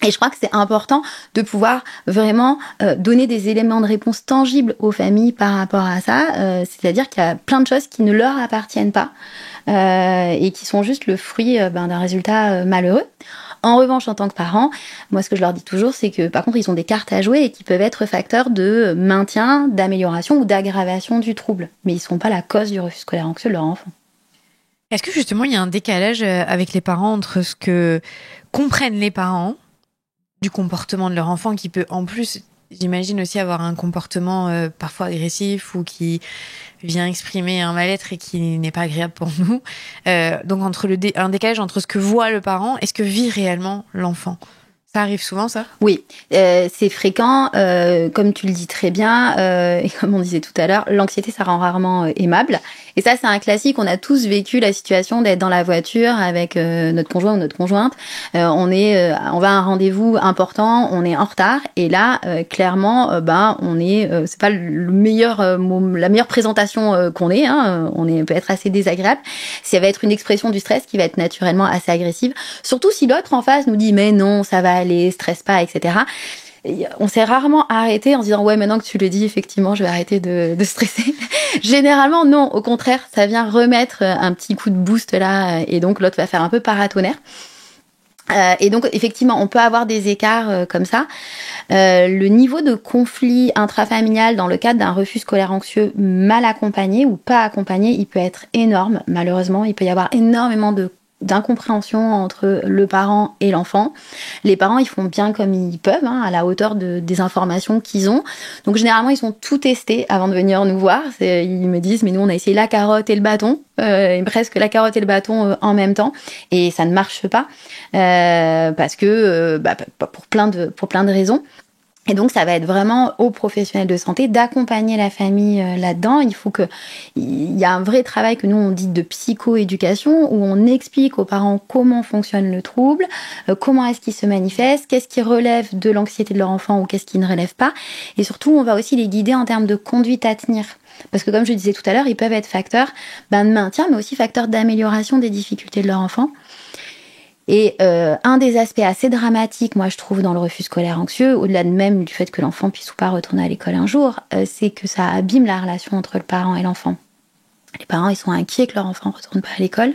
Et je crois que c'est important de pouvoir vraiment donner des éléments de réponse tangibles aux familles par rapport à ça. C'est-à-dire qu'il y a plein de choses qui ne leur appartiennent pas et qui sont juste le fruit d'un résultat malheureux. En revanche, en tant que parent, moi, ce que je leur dis toujours, c'est que, par contre, ils ont des cartes à jouer et qui peuvent être facteurs de maintien, d'amélioration ou d'aggravation du trouble. Mais ils ne sont pas la cause du refus scolaire anxieux de leur enfant. Est-ce que, justement, il y a un décalage avec les parents entre ce que comprennent les parents du comportement de leur enfant qui peut, en plus, j'imagine aussi avoir un comportement parfois agressif ou qui vient exprimer un mal-être et qui n'est pas agréable pour nous. Donc un décalage entre ce que voit le parent et ce que vit réellement l'enfant. Ça arrive souvent, ça ? Oui, c'est fréquent. Comme tu le dis très bien, et comme on disait tout à l'heure, l'anxiété, ça rend rarement aimable. Et ça, c'est un classique. On a tous vécu la situation d'être dans la voiture avec notre conjoint ou notre conjointe. On va à un rendez-vous important, on est en retard. Et là, clairement, c'est pas le meilleur, la meilleure présentation qu'on ait. On peut être assez désagréable. Ça va être une expression du stress qui va être naturellement assez agressive. Surtout si l'autre en face nous dit mais non, ça va aller, stresse pas, etc. Et on s'est rarement arrêté en se disant ouais, maintenant que tu le dis, effectivement, je vais arrêter de stresser. Généralement, non. Au contraire, ça vient remettre un petit coup de boost là, et donc l'autre va faire un peu paratonnerre. Et donc, effectivement, on peut avoir des écarts comme ça. Le niveau de conflit intrafamilial dans le cadre d'un refus scolaire anxieux mal accompagné ou pas accompagné, il peut être énorme. Malheureusement, il peut y avoir énormément d'incompréhension entre le parent et l'enfant. Les parents, ils font bien comme ils peuvent, à la hauteur des informations qu'ils ont. Donc, généralement, ils ont tout testé avant de venir nous voir. Ils me disent, mais nous, on a essayé la carotte et le bâton, presque la carotte et le bâton en même temps, et ça ne marche pas, parce que, pour plein de raisons. Et donc, ça va être vraiment aux professionnels de santé d'accompagner la famille là-dedans. Il y a un vrai travail que nous, on dit de psychoéducation, où on explique aux parents comment fonctionne le trouble, comment est-ce qu'il se manifeste, qu'est-ce qui relève de l'anxiété de leur enfant ou qu'est-ce qui ne relève pas. Et surtout, on va aussi les guider en termes de conduite à tenir. Parce que comme je disais tout à l'heure, ils peuvent être facteurs de maintien, mais aussi facteurs d'amélioration des difficultés de leur enfant. Et un des aspects assez dramatiques, moi je trouve, dans le refus scolaire anxieux, au-delà de même du fait que l'enfant puisse ou pas retourner à l'école un jour, c'est que ça abîme la relation entre le parent et l'enfant. Les parents, ils sont inquiets que leur enfant ne retourne pas à l'école.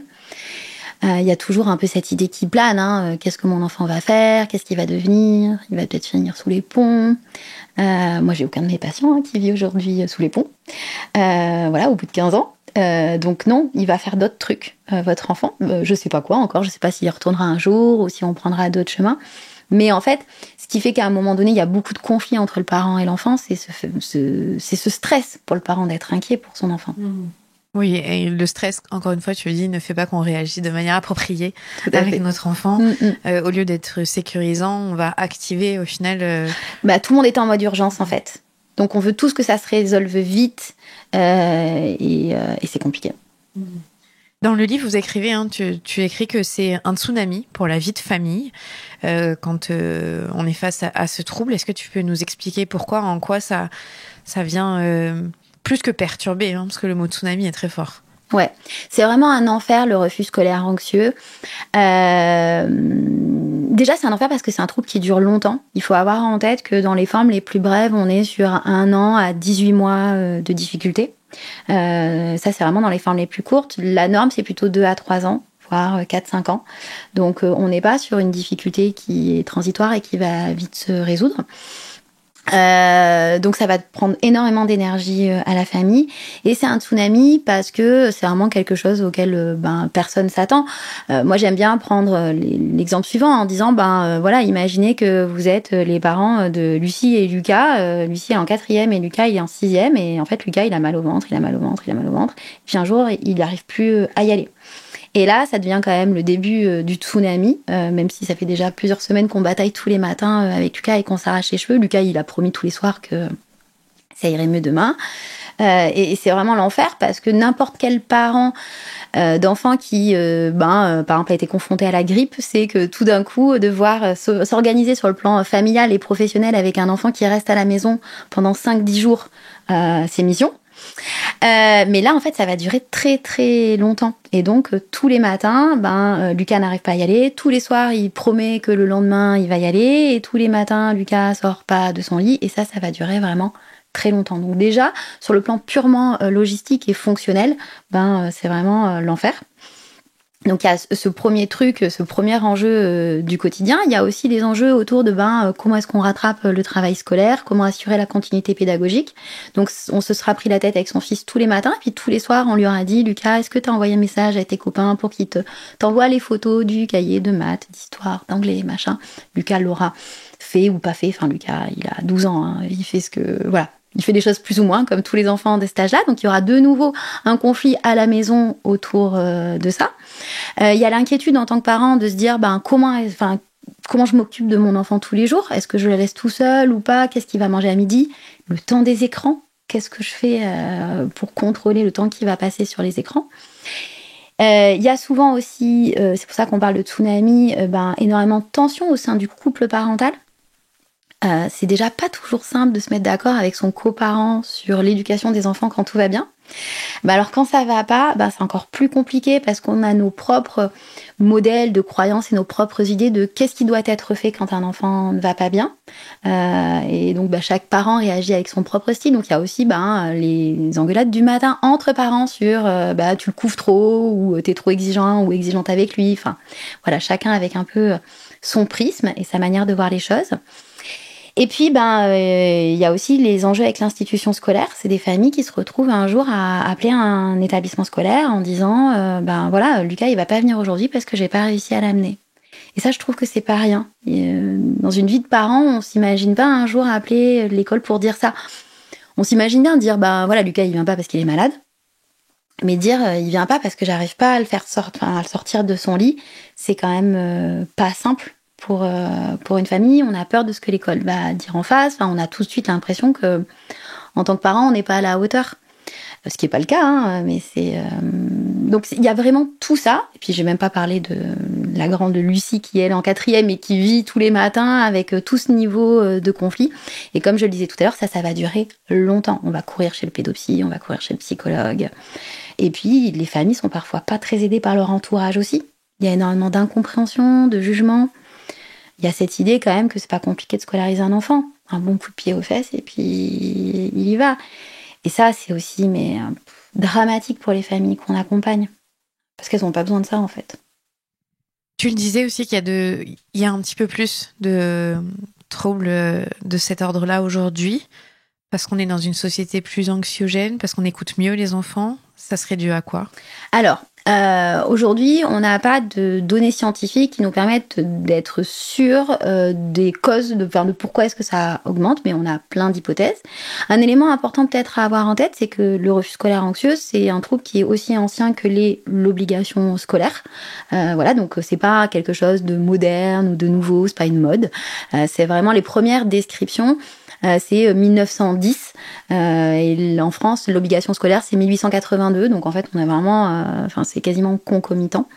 Il y a toujours un peu cette idée qui plane, qu'est-ce que mon enfant va faire, qu'est-ce qu'il va devenir, il va peut-être finir sous les ponts. Moi, j'ai aucun de mes patients qui vit aujourd'hui sous les ponts, au bout de 15 ans. Donc non, il va faire d'autres trucs, votre enfant. Je sais pas quoi encore, je sais pas s'il y retournera un jour ou si on prendra d'autres chemins. Mais en fait, ce qui fait qu'à un moment donné, il y a beaucoup de conflits entre le parent et l'enfant, c'est ce stress pour le parent d'être inquiet pour son enfant. Oui, et le stress, encore une fois, tu le dis, ne fait pas qu'on réagit de manière appropriée avec notre enfant. Au lieu d'être sécurisant, on va activer au final... Tout le monde est en mode urgence, en fait. Donc on veut tous que ça se résolve vite et c'est compliqué. Dans le livre, vous écrivez, tu écris que c'est un tsunami pour la vie de famille quand on est face à ce trouble. Est-ce que tu peux nous expliquer pourquoi, en quoi ça vient plus que perturber, parce que le mot tsunami est très fort. Ouais, c'est vraiment un enfer, le refus scolaire anxieux. Déjà, c'est un enfer parce que c'est un trouble qui dure longtemps. Il faut avoir en tête que dans les formes les plus brèves, on est sur 1 an à 18 mois de difficulté. Ça, c'est vraiment dans les formes les plus courtes. La norme, c'est plutôt 2 à 3 ans, voire 4-5 ans. Donc, on n'est pas sur une difficulté qui est transitoire et qui va vite se résoudre. Donc ça va prendre énormément d'énergie à la famille et c'est un tsunami parce que c'est vraiment quelque chose auquel personne s'attend. Moi j'aime bien prendre l'exemple suivant en disant voilà, imaginez que vous êtes les parents de Lucie et Lucas. Lucie est en 4e et Lucas il est en 6e et en fait Lucas il a mal au ventre, il a mal au ventre. Puis un jour il n'arrive plus à y aller. Et là, ça devient quand même le début du tsunami, même si ça fait déjà plusieurs semaines qu'on bataille tous les matins avec Lucas et qu'on s'arrache les cheveux. Lucas, il a promis tous les soirs que ça irait mieux demain. Et c'est vraiment l'enfer parce que n'importe quel parent d'enfant qui, par exemple, a été confronté à la grippe, c'est que tout d'un coup, devoir s'organiser sur le plan familial et professionnel avec un enfant qui reste à la maison pendant 5-10 jours, c'est mission. Mais là, en fait, ça va durer très très longtemps. Et donc, tous les matins, Lucas n'arrive pas à y aller. Tous les soirs, il promet que le lendemain, il va y aller. Et tous les matins, Lucas sort pas de son lit. Et ça va durer vraiment très longtemps. Donc déjà, sur le plan purement logistique et fonctionnel, c'est vraiment l'enfer. Donc il y a ce premier truc, ce premier enjeu du quotidien. Il y a aussi des enjeux autour de comment est-ce qu'on rattrape le travail scolaire, comment assurer la continuité pédagogique. Donc on se sera pris la tête avec son fils tous les matins, et puis tous les soirs on lui aura dit: Lucas, est-ce que tu as envoyé un message à tes copains pour qu'ils t'envoient les photos du cahier de maths, d'histoire, d'anglais, machin. Lucas l'aura fait ou pas fait. Enfin Lucas, il a 12 ans, il fait ce que... Voilà. Il fait des choses plus ou moins comme tous les enfants de cet âge-là. Donc, il y aura de nouveau un conflit à la maison autour de ça. Il y a l'inquiétude en tant que parent de se dire comment je m'occupe de mon enfant tous les jours. Est-ce que je le laisse tout seul ou pas? Qu'est-ce qu'il va manger à midi? Le temps des écrans. Qu'est-ce que je fais pour contrôler le temps qu'il va passer sur les écrans? Il y a souvent aussi, c'est pour ça qu'on parle de tsunami, énormément de tension au sein du couple parental. C'est déjà pas toujours simple de se mettre d'accord avec son coparent sur l'éducation des enfants quand tout va bien. Alors quand ça va pas, c'est encore plus compliqué parce qu'on a nos propres modèles de croyances et nos propres idées de qu'est-ce qui doit être fait quand un enfant ne va pas bien. Et donc chaque parent réagit avec son propre style. Donc il y a aussi les engueulades du matin entre parents sur tu le couves trop ou t'es trop exigeant ou exigeante avec lui. Enfin voilà, chacun avec un peu son prisme et sa manière de voir les choses. Et puis, il y a aussi les enjeux avec l'institution scolaire. C'est des familles qui se retrouvent un jour à appeler un établissement scolaire en disant voilà, Lucas, il va pas venir aujourd'hui parce que j'ai pas réussi à l'amener. Et ça, je trouve que c'est pas rien. Dans une vie de parent, on s'imagine pas un jour appeler l'école pour dire ça. On s'imagine bien dire voilà, Lucas, il vient pas parce qu'il est malade. Mais dire il vient pas parce que j'arrive pas à le faire à le sortir de son lit, c'est quand même pas simple. Pour une famille, on a peur de ce que l'école va dire en face. On a tout de suite l'impression que, en tant que parent, on n'est pas à la hauteur. Ce qui n'est pas le cas, mais c'est... Donc, il y a vraiment tout ça. Et puis, j'ai même pas parlé de la grande Lucie qui est en 4e et qui vit tous les matins avec tout ce niveau de conflit. Et comme je le disais tout à l'heure, ça va durer longtemps. On va courir chez le pédopsie, on va courir chez le psychologue. Et puis, les familles sont parfois pas très aidées par leur entourage aussi. Il y a énormément d'incompréhension, de jugement. Il y a cette idée quand même que c'est pas compliqué de scolariser un enfant. Un bon coup de pied aux fesses et puis il y va. Et ça, c'est aussi dramatique pour les familles qu'on accompagne. Parce qu'elles n'ont pas besoin de ça, en fait. Tu le disais aussi qu'il y a un petit peu plus de troubles de cet ordre-là aujourd'hui. Parce qu'on est dans une société plus anxiogène, parce qu'on écoute mieux les enfants? Ça serait dû à quoi? Alors, aujourd'hui, on n'a pas de données scientifiques qui nous permettent d'être sûrs des causes de pourquoi est-ce que ça augmente, mais on a plein d'hypothèses. Un élément important peut-être à avoir en tête, c'est que le refus scolaire anxieux, c'est un trouble qui est aussi ancien que l'obligation scolaire. Voilà, donc c'est pas quelque chose de moderne ou de nouveau, c'est pas une mode. C'est vraiment les premières descriptions. C'est 1910 et en France l'obligation scolaire c'est 1882, donc en fait on a vraiment c'est quasiment concomitant.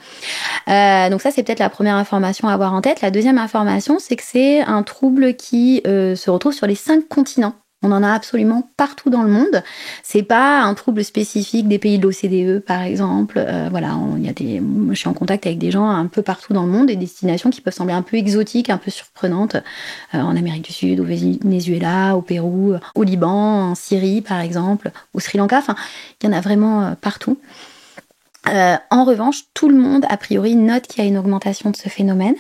Donc ça c'est peut-être la première information à avoir en tête. La deuxième information c'est que c'est un trouble qui se retrouve sur les 5 continents. On en a absolument partout dans le monde. C'est pas un trouble spécifique des pays de l'OCDE, par exemple. Voilà, moi, je suis en contact avec des gens un peu partout dans le monde, des destinations qui peuvent sembler un peu exotiques, un peu surprenantes, en Amérique du Sud, au Venezuela, au Pérou, au Liban, en Syrie, par exemple, au Sri Lanka. Enfin, il y en a vraiment partout. En revanche, tout le monde, a priori, note qu'il y a une augmentation de ce phénomène.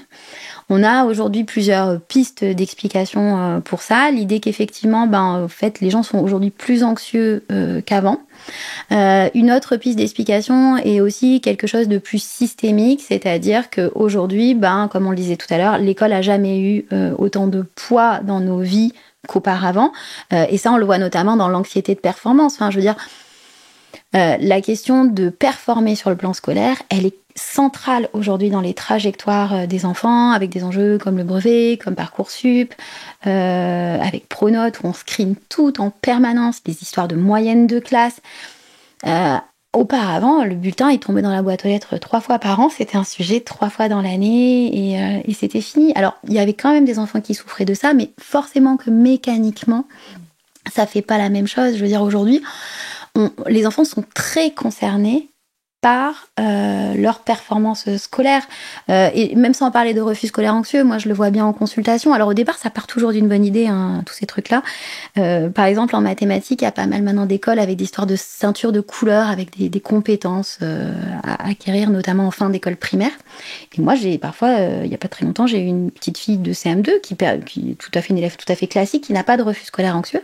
On a aujourd'hui plusieurs pistes d'explication pour ça. L'idée qu'effectivement, en fait, les gens sont aujourd'hui plus anxieux qu'avant. Une autre piste d'explication est aussi quelque chose de plus systémique, c'est-à-dire qu'aujourd'hui, comme on le disait tout à l'heure, l'école a jamais eu autant de poids dans nos vies qu'auparavant. Et ça, on le voit notamment dans l'anxiété de performance. Enfin, je veux dire, la question de performer sur le plan scolaire, elle est centrale aujourd'hui dans les trajectoires des enfants, avec des enjeux comme le brevet, comme Parcoursup, avec Pronote, où on screen tout en permanence, des histoires de moyenne de classe. Auparavant, le bulletin, il tombait dans la boîte aux lettres 3 fois par an, c'était un sujet 3 fois dans l'année, et c'était fini. Alors, il y avait quand même des enfants qui souffraient de ça, mais forcément que mécaniquement, ça fait pas la même chose. Je veux dire, aujourd'hui, les enfants sont très concernés par leur performance scolaire. Et même sans parler de refus scolaire anxieux, moi je le vois bien en consultation. Alors au départ, ça part toujours d'une bonne idée, tous ces trucs-là. Par exemple, en mathématiques, il y a pas mal maintenant d'écoles avec des histoires de ceinture de couleurs, avec des compétences à acquérir, notamment en fin d'école primaire. Et moi, il y a pas très longtemps, j'ai eu une petite fille de CM2 qui est tout à fait une élève tout à fait classique, qui n'a pas de refus scolaire anxieux.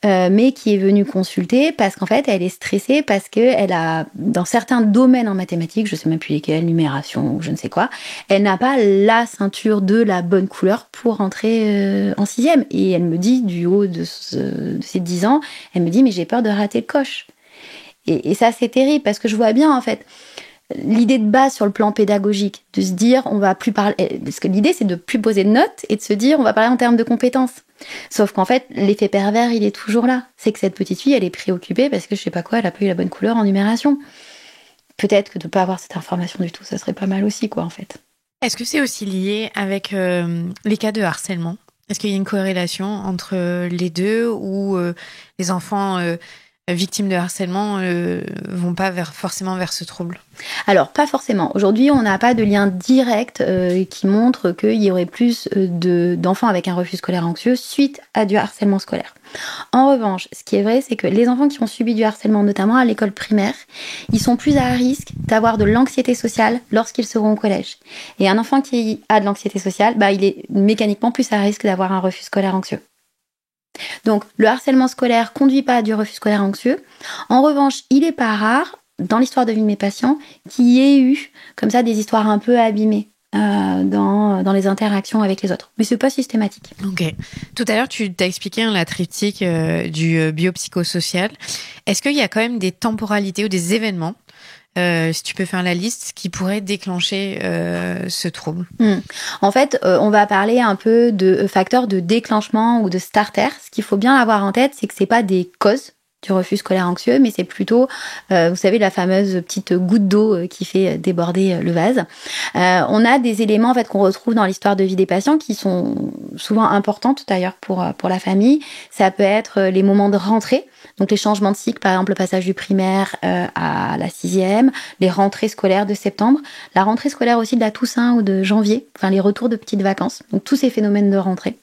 Mais qui est venue consulter parce qu'en fait, elle est stressée parce qu'elle a, dans certains domaines en mathématiques, je sais même plus lesquels, numération ou je ne sais quoi, elle n'a pas la ceinture de la bonne couleur pour entrer en 6e. Et elle me dit, du haut de ses 10 ans, elle me dit, mais j'ai peur de rater le coche. Et ça, c'est terrible parce que je vois bien, en fait, l'idée de base sur le plan pédagogique, de se dire, on va plus parler, parce que l'idée, c'est de plus poser de notes et de se dire, on va parler en termes de compétences. Sauf qu'en fait, l'effet pervers, il est toujours là. C'est que cette petite fille, elle est préoccupée parce que je sais pas quoi, elle a pas eu la bonne couleur en numération. Peut-être que de pas avoir cette information du tout, ça serait pas mal aussi, quoi, en fait. Est-ce que c'est aussi lié avec les cas de harcèlement? Est-ce qu'il y a une corrélation entre les deux ou les enfants victimes de harcèlement vont pas forcément vers ce trouble? Alors, pas forcément. Aujourd'hui, on n'a pas de lien direct qui montre qu'il y aurait plus d'enfants avec un refus scolaire anxieux suite à du harcèlement scolaire. En revanche, ce qui est vrai, c'est que les enfants qui ont subi du harcèlement, notamment à l'école primaire, ils sont plus à risque d'avoir de l'anxiété sociale lorsqu'ils seront au collège. Et un enfant qui a de l'anxiété sociale, il est mécaniquement plus à risque d'avoir un refus scolaire anxieux. Donc, le harcèlement scolaire conduit pas à du refus scolaire anxieux. En revanche, il est pas rare, dans l'histoire de vie de mes patients, qu'il y ait eu, comme ça, des histoires un peu abîmées dans les interactions avec les autres. Mais c'est pas systématique. Ok. Tout à l'heure, tu t'as expliqué la triptyque du biopsychosocial. Est-ce qu'il y a quand même des temporalités ou des événements, si tu peux faire la liste, qui pourraient déclencher ce trouble? En fait, on va parler un peu de facteurs de déclenchement ou de starter. Ce qu'il faut bien avoir en tête, c'est que c'est pas des causes du refus scolaire anxieux, mais c'est plutôt, vous savez, la fameuse petite goutte d'eau qui fait déborder le vase. On a des éléments en fait qu'on retrouve dans l'histoire de vie des patients qui sont souvent importantes d'ailleurs pour la famille. Ça peut être les moments de rentrée, donc les changements de cycle, par exemple le passage du primaire à la 6e, les rentrées scolaires de septembre, la rentrée scolaire aussi de la Toussaint ou de janvier, enfin les retours de petites vacances, donc tous ces phénomènes de rentrée.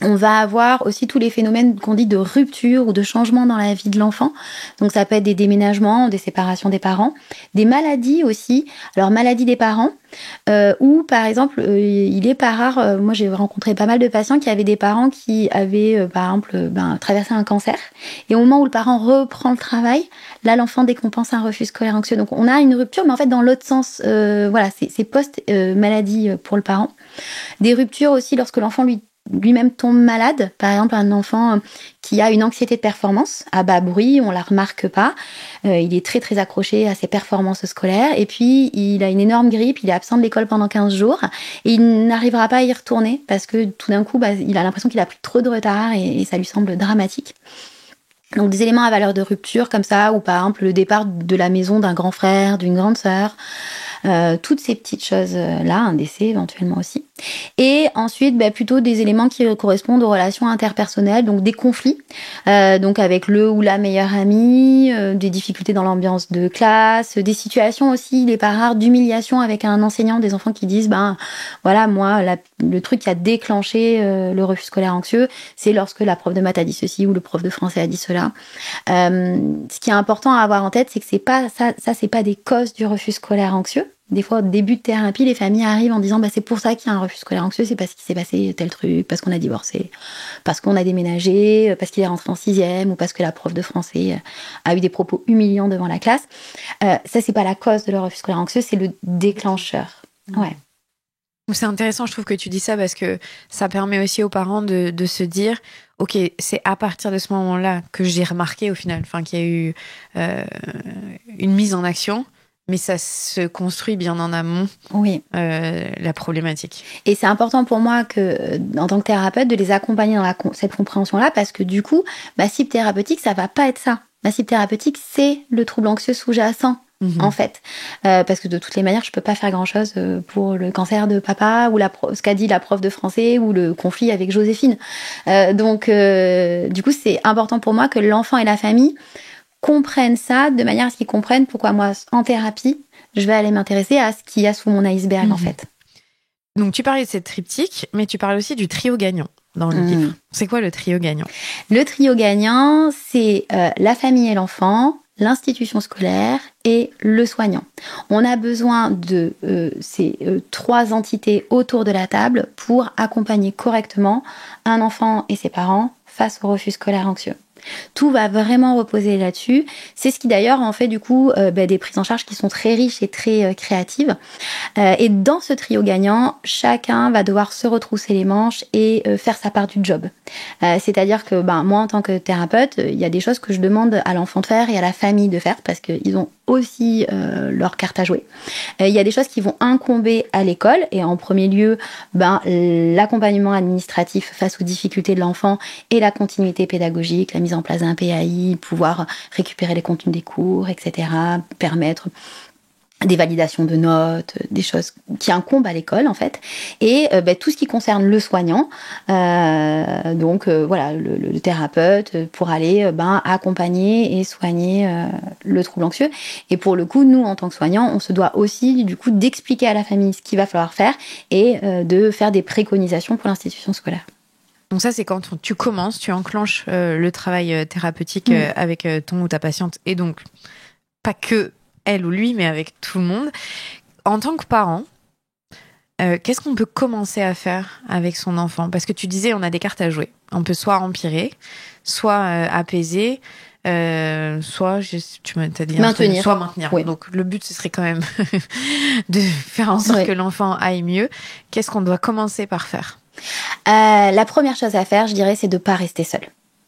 On va avoir aussi tous les phénomènes qu'on dit de rupture ou de changement dans la vie de l'enfant. Donc ça peut être des déménagements, des séparations des parents, des maladies aussi. Alors maladies des parents, ou par exemple, il est pas rare, moi j'ai rencontré pas mal de patients qui avaient des parents qui avaient par exemple traversé un cancer. Et au moment où le parent reprend le travail, là l'enfant décompense un refus scolaire anxieux. Donc on a une rupture, mais en fait dans l'autre sens, voilà, c'est post-maladie pour le parent. Des ruptures aussi lorsque l'enfant lui-même tombe malade. Par exemple, un enfant qui a une anxiété de performance, à bas bruit, on la remarque pas. Il est très très accroché à ses performances scolaires. Et puis, il a une énorme grippe, il est absent de l'école pendant 15 jours. Et il n'arrivera pas à y retourner parce que tout d'un coup, il a l'impression qu'il a pris trop de retard et ça lui semble dramatique. Donc des éléments à valeur de rupture comme ça, ou par exemple le départ de la maison d'un grand frère, d'une grande sœur. Toutes ces petites choses-là, un décès éventuellement aussi. Et ensuite, plutôt des éléments qui correspondent aux relations interpersonnelles, donc des conflits, donc avec le ou la meilleure amie, des difficultés dans l'ambiance de classe, des situations aussi, il n'est pas rare, d'humiliation avec un enseignant, des enfants qui disent, voilà, moi, le truc qui a déclenché le refus scolaire anxieux, c'est lorsque la prof de maths a dit ceci ou le prof de français a dit cela. Ce qui est important à avoir en tête, c'est que c'est pas ça, c'est pas des causes du refus scolaire anxieux. Des fois, au début de thérapie, les familles arrivent en disant c'est pour ça qu'il y a un refus scolaire anxieux, c'est parce qu'il s'est passé tel truc, parce qu'on a divorcé, parce qu'on a déménagé, parce qu'il est rentré en 6e ou parce que la prof de français a eu des propos humiliants devant la classe. Ça, c'est pas la cause de leur refus scolaire anxieux, c'est le déclencheur. Ouais. C'est intéressant, je trouve que tu dis ça parce que ça permet aussi aux parents de se dire ok, c'est à partir de ce moment-là que j'ai remarqué au final, qu'il y a eu une mise en action. Mais ça se construit bien en amont, oui. La problématique. Et c'est important pour moi, en tant que thérapeute, de les accompagner dans cette compréhension-là, parce que du coup, ma cible thérapeutique, ça va pas être ça. Ma cible thérapeutique, c'est le trouble anxieux sous-jacent, en fait. Parce que de toutes les manières, je peux pas faire grand-chose pour le cancer de papa, ou ce qu'a dit la prof de français, ou le conflit avec Joséphine. Donc, du coup, c'est important pour moi que l'enfant et la famille comprennent ça de manière à ce qu'ils comprennent pourquoi moi, en thérapie, je vais aller m'intéresser à ce qu'il y a sous mon iceberg, en fait. Donc, tu parlais de cette triptyque, mais tu parles aussi du trio gagnant dans le livre. C'est quoi le trio gagnant ? Le trio gagnant, c'est la famille et l'enfant, l'institution scolaire et le soignant. On a besoin de ces trois entités autour de la table pour accompagner correctement un enfant et ses parents face au refus scolaire anxieux. Tout va vraiment reposer là-dessus. C'est ce qui d'ailleurs en fait du coup des prises en charge qui sont très riches et très créatives. Et dans ce trio gagnant, chacun va devoir se retrousser les manches et faire sa part du job. C'est-à-dire que moi en tant que thérapeute, il y a des choses que je demande à l'enfant de faire et à la famille de faire parce qu'ils ont aussi leur carte à jouer. Il y a des choses qui vont incomber à l'école et en premier lieu l'accompagnement administratif face aux difficultés de l'enfant et la continuité pédagogique, la mise en place d'un PAI, pouvoir récupérer les contenus des cours, etc., permettre des validations de notes, des choses qui incombent à l'école en fait, et tout ce qui concerne le soignant, voilà le thérapeute pour aller accompagner et soigner le trouble anxieux. Et pour le coup, nous en tant que soignants, on se doit aussi du coup d'expliquer à la famille ce qu'il va falloir faire et de faire des préconisations pour l'institution scolaire. Donc ça, c'est quand tu commences, tu enclenches le travail thérapeutique avec ton ou ta patiente, et donc pas que elle ou lui, mais avec tout le monde. En tant que parent, qu'est-ce qu'on peut commencer à faire avec son enfant ? Parce que tu disais, on a des cartes à jouer. On peut soit empirer, soit apaiser, soit, tu m'as dit maintenir. Soit maintenir. Oui. Donc le but, ce serait quand même de faire en sorte que l'enfant aille mieux. Qu'est-ce qu'on doit commencer par faire ? La première chose à faire, je dirais, c'est de ne pas rester seul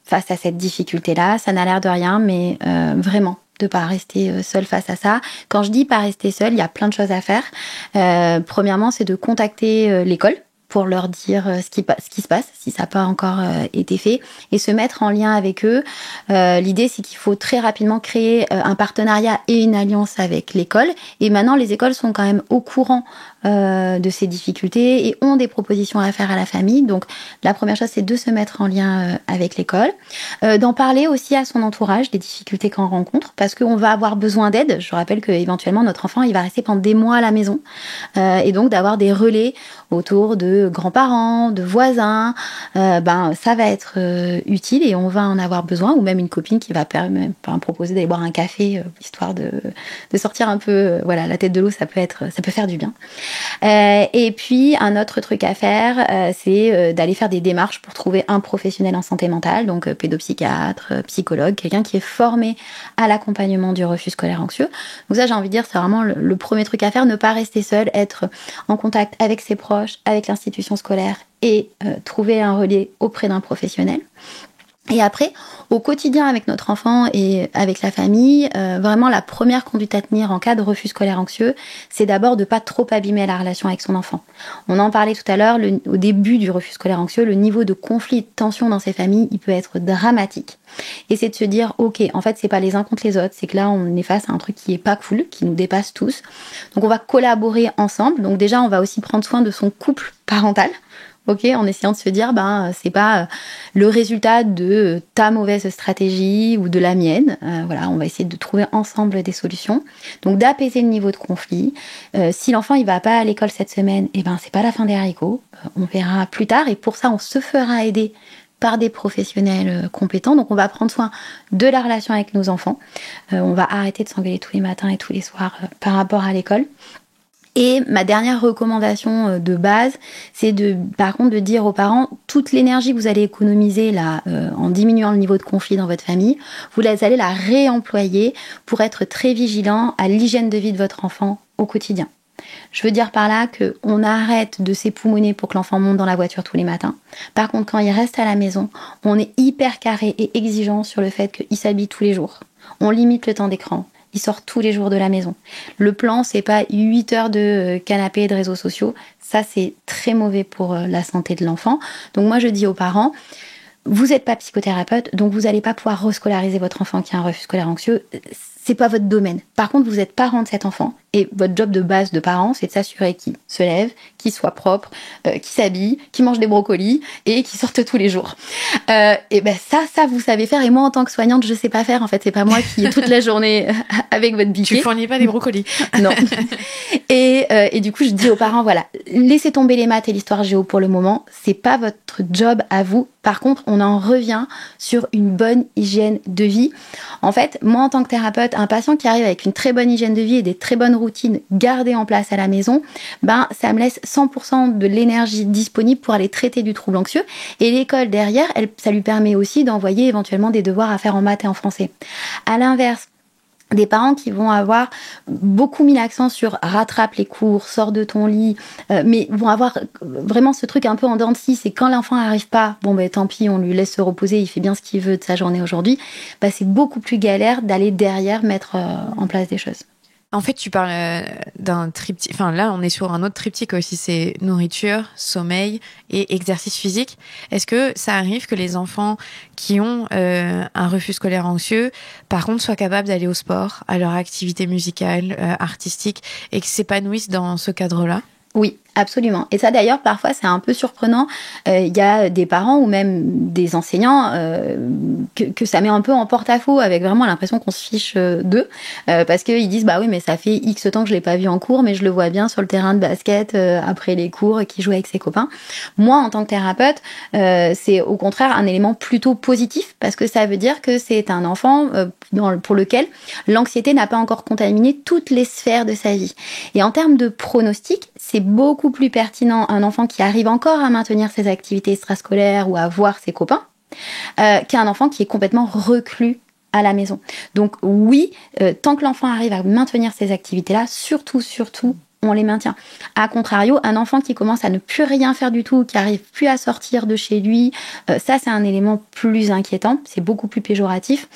face à cette difficulté-là. Ça n'a l'air de rien, mais vraiment, de ne pas rester seul face à ça. Quand je dis pas rester seul, il y a plein de choses à faire. Premièrement, c'est de contacter l'école pour leur dire ce qui se passe, si ça n'a pas encore été fait, et se mettre en lien avec eux. L'idée, c'est qu'il faut très rapidement créer un partenariat et une alliance avec l'école. Et maintenant, les écoles sont quand même au courant de ces difficultés et ont des propositions à faire à la famille. Donc, la première chose, c'est de se mettre en lien avec l'école. D'en parler aussi à son entourage des difficultés qu'on rencontre, parce qu'on va avoir besoin d'aide. Je rappelle qu'éventuellement, notre enfant, il va rester pendant des mois à la maison. Et donc, d'avoir des relais autour de de grands-parents, de voisins, ça va être utile et on va en avoir besoin, ou même une copine qui va proposer d'aller boire un café, histoire de sortir un peu, la tête de l'eau, ça peut faire du bien. Et puis un autre truc à faire, c'est d'aller faire des démarches pour trouver un professionnel en santé mentale, donc pédopsychiatre, psychologue, quelqu'un qui est formé à l'accompagnement du refus scolaire anxieux. Donc ça, j'ai envie de dire, c'est vraiment le premier truc à faire, ne pas rester seul, être en contact avec ses proches, avec l'institution scolaire et trouver un relais auprès d'un professionnel. Et après, au quotidien avec notre enfant et avec la famille, vraiment la première conduite à tenir en cas de refus scolaire anxieux, c'est d'abord de pas trop abîmer la relation avec son enfant. On en parlait tout à l'heure, au début du refus scolaire anxieux, le niveau de conflit, de tension dans ces familles, il peut être dramatique. Et c'est de se dire, ok, en fait, c'est pas les uns contre les autres, c'est que là, on est face à un truc qui est pas cool, qui nous dépasse tous. Donc, on va collaborer ensemble. Donc, déjà, on va aussi prendre soin de son couple parental. Ok, en essayant de se dire, c'est pas le résultat de ta mauvaise stratégie ou de la mienne. On va essayer de trouver ensemble des solutions. Donc d'apaiser le niveau de conflit. Si l'enfant il va pas à l'école cette semaine, c'est pas la fin des haricots. On verra plus tard. Et pour ça, on se fera aider par des professionnels compétents. Donc on va prendre soin de la relation avec nos enfants. On va arrêter de s'engueuler tous les matins et tous les soirs par rapport à l'école. Et ma dernière recommandation de base, c'est par contre de dire aux parents, toute l'énergie que vous allez économiser là, en diminuant le niveau de conflit dans votre famille, vous allez la réemployer pour être très vigilant à l'hygiène de vie de votre enfant au quotidien. Je veux dire par là qu'on arrête de s'époumoner pour que l'enfant monte dans la voiture tous les matins. Par contre, quand il reste à la maison, on est hyper carré et exigeant sur le fait qu'il s'habille tous les jours. On limite le temps d'écran. Il sort tous les jours de la maison. Le plan, c'est pas 8 heures de canapé et de réseaux sociaux. Ça, c'est très mauvais pour la santé de l'enfant. Donc moi, je dis aux parents, vous n'êtes pas psychothérapeute, donc vous n'allez pas pouvoir rescolariser votre enfant qui a un refus scolaire anxieux. C'est pas votre domaine. Par contre, vous êtes parent de cet enfant et votre job de base de parent, c'est de s'assurer qu'il se lève, qu'il soit propre, qu'il s'habille, qu'il mange des brocolis et qu'il sorte tous les jours. Ça, vous savez faire. Et moi, en tant que soignante, je sais pas faire. En fait, c'est pas moi qui est toute la journée avec votre biquet. Tu fournis pas des brocolis. Non. Et du coup, je dis aux parents, laissez tomber les maths et l'histoire géo pour le moment. C'est pas votre job à vous. Par contre, on en revient sur une bonne hygiène de vie. En fait, moi, en tant que thérapeute, un patient qui arrive avec une très bonne hygiène de vie et des très bonnes routines gardées en place à la maison, ça me laisse 100% de l'énergie disponible pour aller traiter du trouble anxieux. Et l'école derrière, ça lui permet aussi d'envoyer éventuellement des devoirs à faire en maths et en français. À l'inverse, des parents qui vont avoir beaucoup mis l'accent sur rattrape les cours, sors de ton lit, mais vont avoir vraiment ce truc un peu en dents de scie, c'est quand l'enfant n'arrive pas, tant pis, on lui laisse se reposer, il fait bien ce qu'il veut de sa journée aujourd'hui, c'est beaucoup plus galère d'aller derrière mettre en place des choses. En fait, tu parles d'un triptyque. Enfin, là, on est sur un autre triptyque aussi. C'est nourriture, sommeil et exercice physique. Est-ce que ça arrive que les enfants qui ont un refus scolaire anxieux, par contre, soient capables d'aller au sport, à leur activité musicale, artistique, et qu'ils s'épanouissent dans ce cadre-là ? Oui, absolument. Et ça, d'ailleurs, parfois, c'est un peu surprenant. Il y a des parents ou même des enseignants que ça met un peu en porte-à-faux avec vraiment l'impression qu'on se fiche d'eux parce qu'ils disent, oui, mais ça fait X temps que je l'ai pas vu en cours, mais je le vois bien sur le terrain de basket après les cours qui joue avec ses copains. Moi, en tant que thérapeute, c'est au contraire un élément plutôt positif parce que ça veut dire que c'est un enfant pour lequel l'anxiété n'a pas encore contaminé toutes les sphères de sa vie. Et en termes de pronostic, c'est beaucoup plus pertinent un enfant qui arrive encore à maintenir ses activités extrascolaires ou à voir ses copains qu'un enfant qui est complètement reclus à la maison. Donc oui, tant que l'enfant arrive à maintenir ces activités-là, surtout, on les maintient. A contrario, un enfant qui commence à ne plus rien faire du tout, qui arrive plus à sortir de chez lui, ça c'est un élément plus inquiétant, c'est beaucoup plus péjoratif.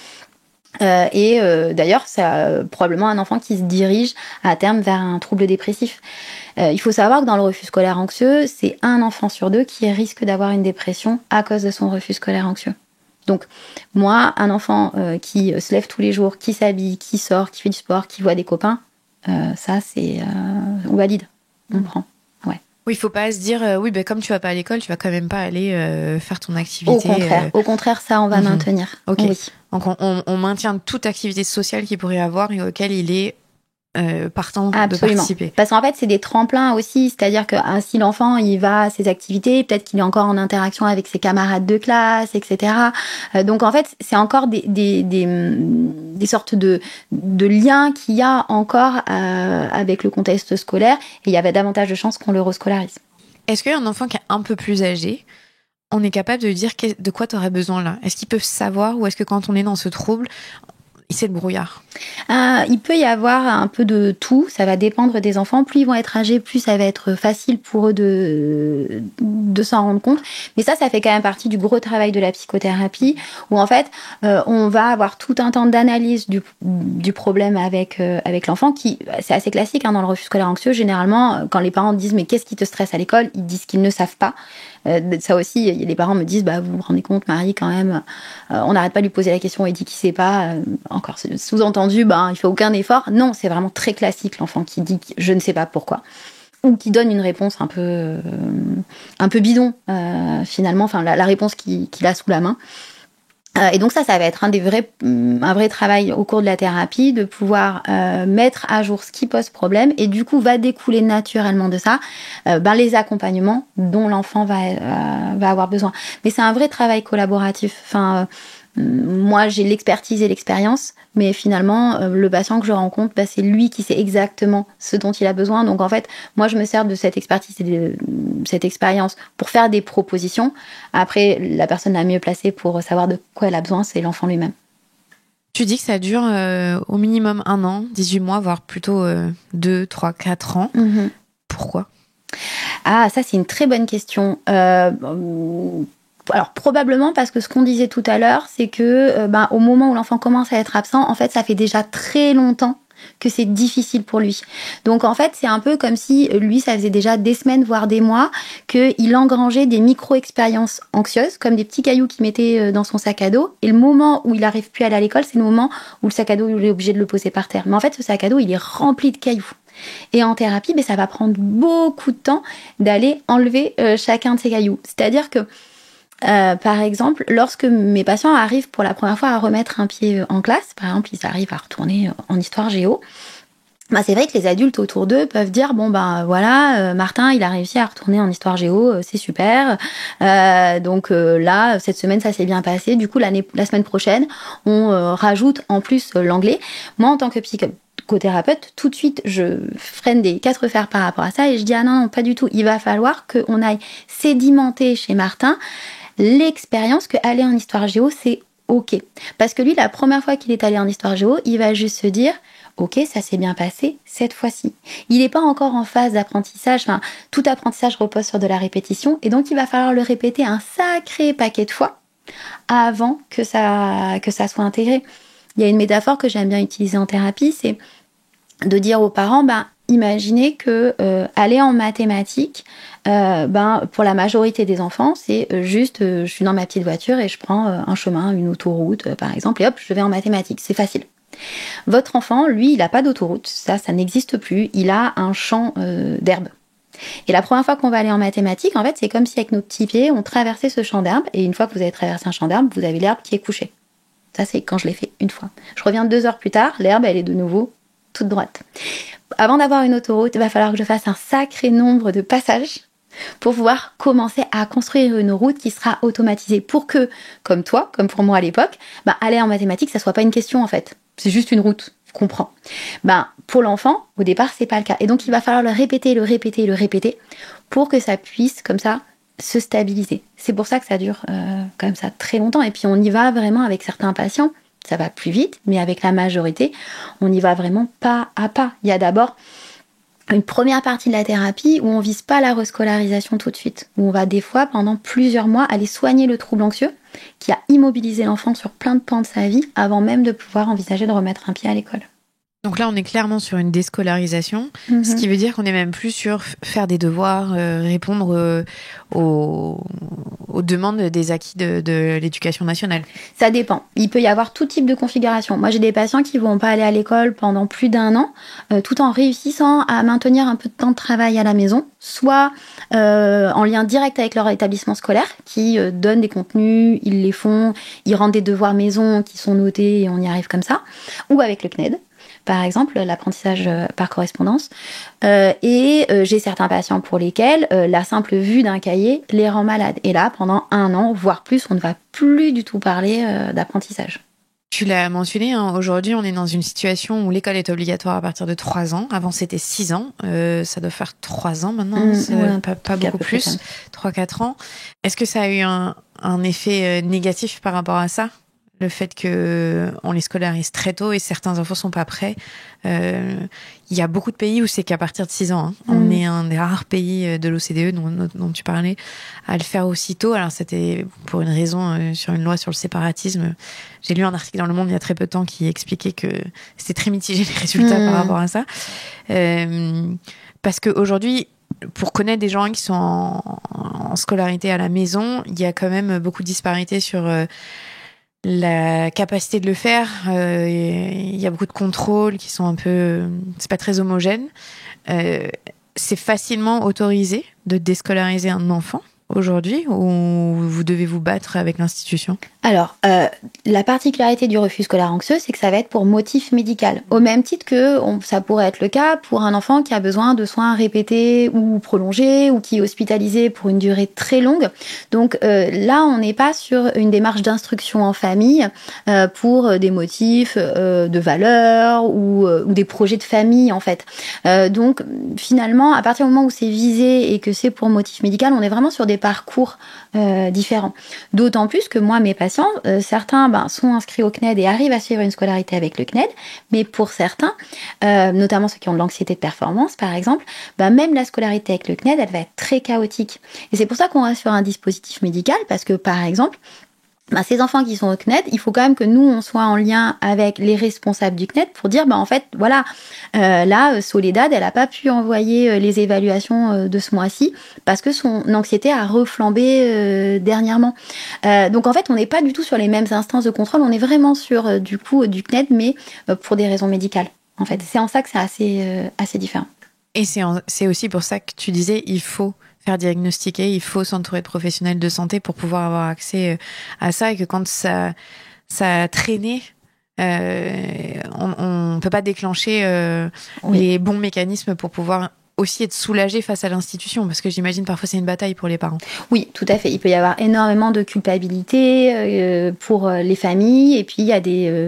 D'ailleurs, c'est probablement un enfant qui se dirige à terme vers un trouble dépressif. Il faut savoir que dans le refus scolaire anxieux, c'est 1 enfant sur 2 qui risque d'avoir une dépression à cause de son refus scolaire anxieux. Donc, moi, un enfant qui se lève tous les jours, qui s'habille, qui sort, qui fait du sport, qui voit des copains, ça, on valide, on prend. Oui, il faut pas se dire comme tu vas pas à l'école, tu vas quand même pas aller faire ton activité. Au contraire, ça on va maintenir. Ok. Oui. Donc on maintient toute activité sociale qu'il pourrait avoir et auquel il est partant de Absolument. participer. Parce qu'en fait, c'est des tremplins aussi. C'est-à-dire que si l'enfant, il va à ses activités, peut-être qu'il est encore en interaction avec ses camarades de classe, etc. Donc, en fait, c'est encore des sortes de liens qu'il y a encore avec le contexte scolaire. Et il y avait davantage de chances qu'on le rescolarise. Est-ce qu'un enfant qui est un peu plus âgé, on est capable de dire de quoi tu aurais besoin là? Est-ce qu'ils peuvent savoir ou est-ce que quand on est dans ce trouble, c'est le brouillard? Il peut y avoir un peu de tout, ça va dépendre des enfants. Plus ils vont être âgés, plus ça va être facile pour eux de s'en rendre compte. Mais ça fait quand même partie du gros travail de la psychothérapie, où en fait, on va avoir tout un temps d'analyse du problème avec l'enfant, qui c'est assez classique dans le refus scolaire anxieux. Généralement, quand les parents disent « mais qu'est-ce qui te stresse à l'école ?», ils disent qu'ils ne savent pas. Ça aussi, les parents me disent vous vous rendez compte, Marie, quand même, on n'arrête pas de lui poser la question, il dit qu'il sait pas. Encore sous-entendu, il fait aucun effort. Non, c'est vraiment très classique, l'enfant qui dit je ne sais pas pourquoi, ou qui donne une réponse un peu bidon, finalement, enfin la réponse qu'il a sous la main. Et donc ça va être un vrai travail au cours de la thérapie, de pouvoir mettre à jour ce qui pose problème, et du coup va découler naturellement de ça les accompagnements dont l'enfant va avoir besoin. Mais c'est un vrai travail collaboratif. Moi j'ai l'expertise et l'expérience, mais finalement le patient que je rencontre, c'est lui qui sait exactement ce dont il a besoin. Donc en fait, moi je me sers de cette expertise et de cette expérience pour faire des propositions. Après, la personne la mieux placée pour savoir de quoi elle a besoin, c'est l'enfant lui-même. Tu dis que ça dure au minimum 1 an, 18 mois, voire plutôt 2, 3, 4 ans. Mm-hmm. Pourquoi ? Ça c'est une très bonne question. Alors probablement parce que ce qu'on disait tout à l'heure, c'est que au moment où l'enfant commence à être absent, en fait ça fait déjà très longtemps que c'est difficile pour lui. Donc en fait c'est un peu comme si lui ça faisait déjà des semaines voire des mois qu'il engrangeait des micro-expériences anxieuses, comme des petits cailloux qu'il mettait dans son sac à dos, et le moment où il n'arrive plus à aller à l'école, c'est le moment où le sac à dos il est obligé de le poser par terre. Mais en fait ce sac à dos il est rempli de cailloux. Et en thérapie, ça va prendre beaucoup de temps d'aller enlever chacun de ces cailloux. C'est-à-dire que par exemple, lorsque mes patients arrivent pour la première fois à remettre un pied en classe, par exemple, ils arrivent à retourner en histoire géo, c'est vrai que les adultes autour d'eux peuvent dire voilà, Martin il a réussi à retourner en histoire géo, c'est super. Donc là cette semaine ça s'est bien passé. Du coup la semaine prochaine on rajoute en plus l'anglais. Moi en tant que psychothérapeute, tout de suite je freine des 4 fers par rapport à ça et je dis non pas du tout. Il va falloir qu'on aille sédimenter chez Martin l'expérience que aller en histoire géo c'est ok. Parce que lui la première fois qu'il est allé en histoire géo, il va juste se dire ok, ça s'est bien passé cette fois-ci. Il n'est pas encore en phase d'apprentissage. Tout apprentissage repose sur de la répétition. Et donc, il va falloir le répéter un sacré paquet de fois avant que ça soit intégré. Il y a une métaphore que j'aime bien utiliser en thérapie, c'est de dire aux parents, imaginez que aller en mathématiques, pour la majorité des enfants, c'est juste, je suis dans ma petite voiture et je prends un chemin, une autoroute, par exemple, et hop, je vais en mathématiques. C'est facile. Votre enfant, lui, il n'a pas d'autoroute, ça n'existe plus, il a un champ d'herbe. Et la première fois qu'on va aller en mathématiques, en fait, c'est comme si avec nos petits pieds, on traversait ce champ d'herbe, et une fois que vous avez traversé un champ d'herbe, vous avez l'herbe qui est couchée. Ça, c'est quand je l'ai fait une fois. Je reviens 2 heures plus tard, l'herbe, elle est de nouveau toute droite. Avant d'avoir une autoroute, il va falloir que je fasse un sacré nombre de passages pour pouvoir commencer à construire une route qui sera automatisée pour que, comme toi, comme pour moi à l'époque, aller en mathématiques, ça soit pas une question en fait. C'est juste une route, je comprends. Pour l'enfant, au départ, c'est pas le cas. Et donc, il va falloir le répéter pour que ça puisse, comme ça, se stabiliser. C'est pour ça que ça dure comme ça très longtemps. Et puis, on y va vraiment avec certains patients. Ça va plus vite, mais avec la majorité, on y va vraiment pas à pas. Il y a d'abord une première partie de la thérapie où on vise pas la rescolarisation tout de suite, où on va des fois, pendant plusieurs mois, aller soigner le trouble anxieux qui a immobilisé l'enfant sur plein de pans de sa vie avant même de pouvoir envisager de remettre un pied à l'école. Donc là, on est clairement sur une déscolarisation, ce qui veut dire qu'on est même plus sur faire des devoirs, répondre aux demandes des acquis de l'éducation nationale. Ça dépend. Il peut y avoir tout type de configuration. Moi, j'ai des patients qui vont pas aller à l'école pendant plus d'1 an, tout en réussissant à maintenir un peu de temps de travail à la maison, soit en lien direct avec leur établissement scolaire, qui donne des contenus, ils les font, ils rendent des devoirs maison qui sont notés et on y arrive comme ça, ou avec le CNED. par exemple, l'apprentissage par correspondance. J'ai certains patients pour lesquels la simple vue d'un cahier les rend malades. Et là, pendant 1 an, voire plus, on ne va plus du tout parler d'apprentissage. Tu l'as mentionné, hein, aujourd'hui, on est dans une situation où l'école est obligatoire à partir de 3 ans. Avant, c'était 6 ans. Ça doit faire 3 ans maintenant, pas beaucoup plus, 3-4 ans. Est-ce que ça a eu un effet négatif par rapport à ça ? Le fait qu'on les scolarise très tôt et certains enfants sont pas prêts. Il y a beaucoup de pays où c'est qu'à partir de 6 ans. Hein. On est un des rares pays de l'OCDE dont tu parlais à le faire aussitôt. Alors c'était pour une raison sur une loi sur le séparatisme. J'ai lu un article dans Le Monde il y a très peu de temps qui expliquait que c'était très mitigé les résultats par rapport à ça. Parce qu'aujourd'hui, pour connaître des gens qui sont en scolarité à la maison, il y a quand même beaucoup de disparités sur la capacité de le faire. Il y a beaucoup de contrôles qui sont c'est pas très homogène. C'est facilement autorisé de déscolariser un enfant aujourd'hui, ou vous devez vous battre avec l'institution ? Alors, la particularité du refus scolaire anxieux, c'est que ça va être pour motif médical. Au même titre que ça pourrait être le cas pour un enfant qui a besoin de soins répétés ou prolongés, ou qui est hospitalisé pour une durée très longue. Donc là, on n'est pas sur une démarche d'instruction en famille pour des motifs de valeur ou des projets de famille, en fait. Donc, finalement, à partir du moment où c'est visé et que c'est pour motif médical, on est vraiment sur des parcours différents. D'autant plus que moi, mes patients, certains sont inscrits au CNED et arrivent à suivre une scolarité avec le CNED, mais pour certains, notamment ceux qui ont de l'anxiété de performance, par exemple, même la scolarité avec le CNED, elle va être très chaotique. Et c'est pour ça qu'on reste sur un dispositif médical, parce que, par exemple, ces enfants qui sont au CNED, il faut quand même que nous, on soit en lien avec les responsables du CNED pour dire, en fait, voilà, là, Soledad, elle n'a pas pu envoyer les évaluations de ce mois-ci parce que son anxiété a reflambé dernièrement. Donc, en fait, on n'est pas du tout sur les mêmes instances de contrôle, on est vraiment sur, du CNED, mais pour des raisons médicales. En fait, c'est en ça que c'est assez différent. Et c'est aussi pour ça que tu disais, il faut faire diagnostiquer, il faut s'entourer de professionnels de santé pour pouvoir avoir accès à ça, et que quand ça a traîné, on peut pas déclencher les bons mécanismes pour pouvoir aussi être soulagé face à l'institution, parce que j'imagine parfois c'est une bataille pour les parents. Oui, tout à fait. Il peut y avoir énormément de culpabilité pour les familles, et puis il y a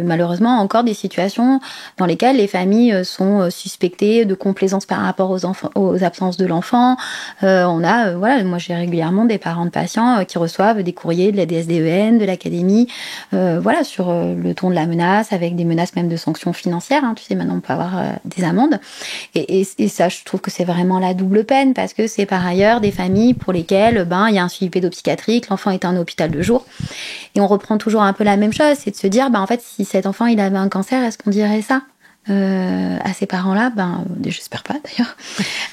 malheureusement encore des situations dans lesquelles les familles sont suspectées de complaisance par rapport aux absences de l'enfant. Moi j'ai régulièrement des parents de patients qui reçoivent des courriers de la DSDEN, de l'académie, sur le ton de la menace, avec des menaces même de sanctions financières. Tu sais, maintenant on peut avoir des amendes. Et ça, je trouve que c'est vraiment la double peine, parce que c'est par ailleurs des familles pour lesquelles il y a un suivi pédopsychiatrique, l'enfant est en hôpital de jour, et on reprend toujours un peu la même chose, c'est de se dire en fait, si cet enfant il avait un cancer, est-ce qu'on dirait ça à ces parents-là? J'espère pas d'ailleurs.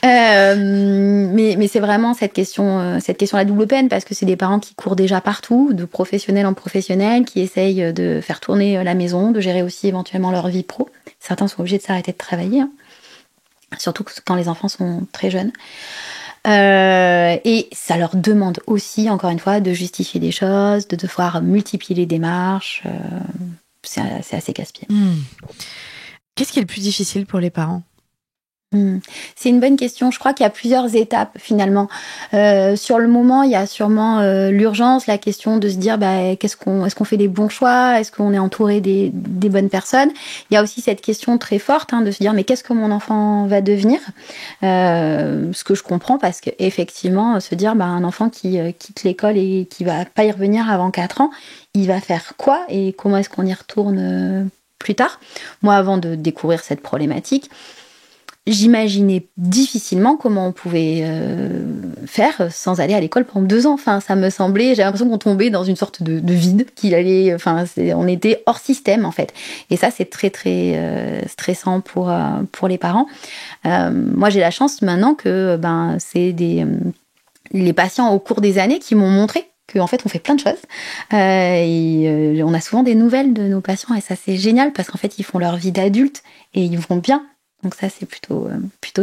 Mais c'est vraiment cette question la double peine, parce que c'est des parents qui courent déjà partout, de professionnel en professionnel, qui essayent de faire tourner la maison, de gérer aussi éventuellement leur vie pro. Certains sont obligés de s'arrêter de travailler, surtout quand les enfants sont très jeunes. Et ça leur demande aussi, encore une fois, de justifier des choses, de devoir multiplier les démarches. C'est assez casse-pied. Qu'est-ce qui est le plus difficile pour les parents ? C'est une bonne question. Je crois qu'il y a plusieurs étapes finalement. Sur le moment, il y a sûrement l'urgence, la question de se dire est-ce qu'on fait des bons choix, est-ce qu'on est entouré des bonnes personnes. Il y a aussi cette question très forte de se dire mais qu'est-ce que mon enfant va devenir, ce que je comprends, parce que effectivement se dire un enfant qui quitte l'école et qui va pas y revenir avant 4 ans, il va faire quoi et comment est-ce qu'on y retourne plus tard. Moi, avant de découvrir cette problématique, j'imaginais difficilement comment on pouvait faire sans aller à l'école pendant 2 ans. Enfin, ça me semblait, j'avais l'impression qu'on tombait dans une sorte de vide, on était hors système en fait. Et ça, c'est très très stressant pour les parents. Moi, j'ai la chance maintenant que c'est les patients au cours des années qui m'ont montré qu'en fait on fait plein de choses, et on a souvent des nouvelles de nos patients, et ça c'est génial, parce qu'en fait ils font leur vie d'adulte et ils vont bien. Donc ça, c'est plutôt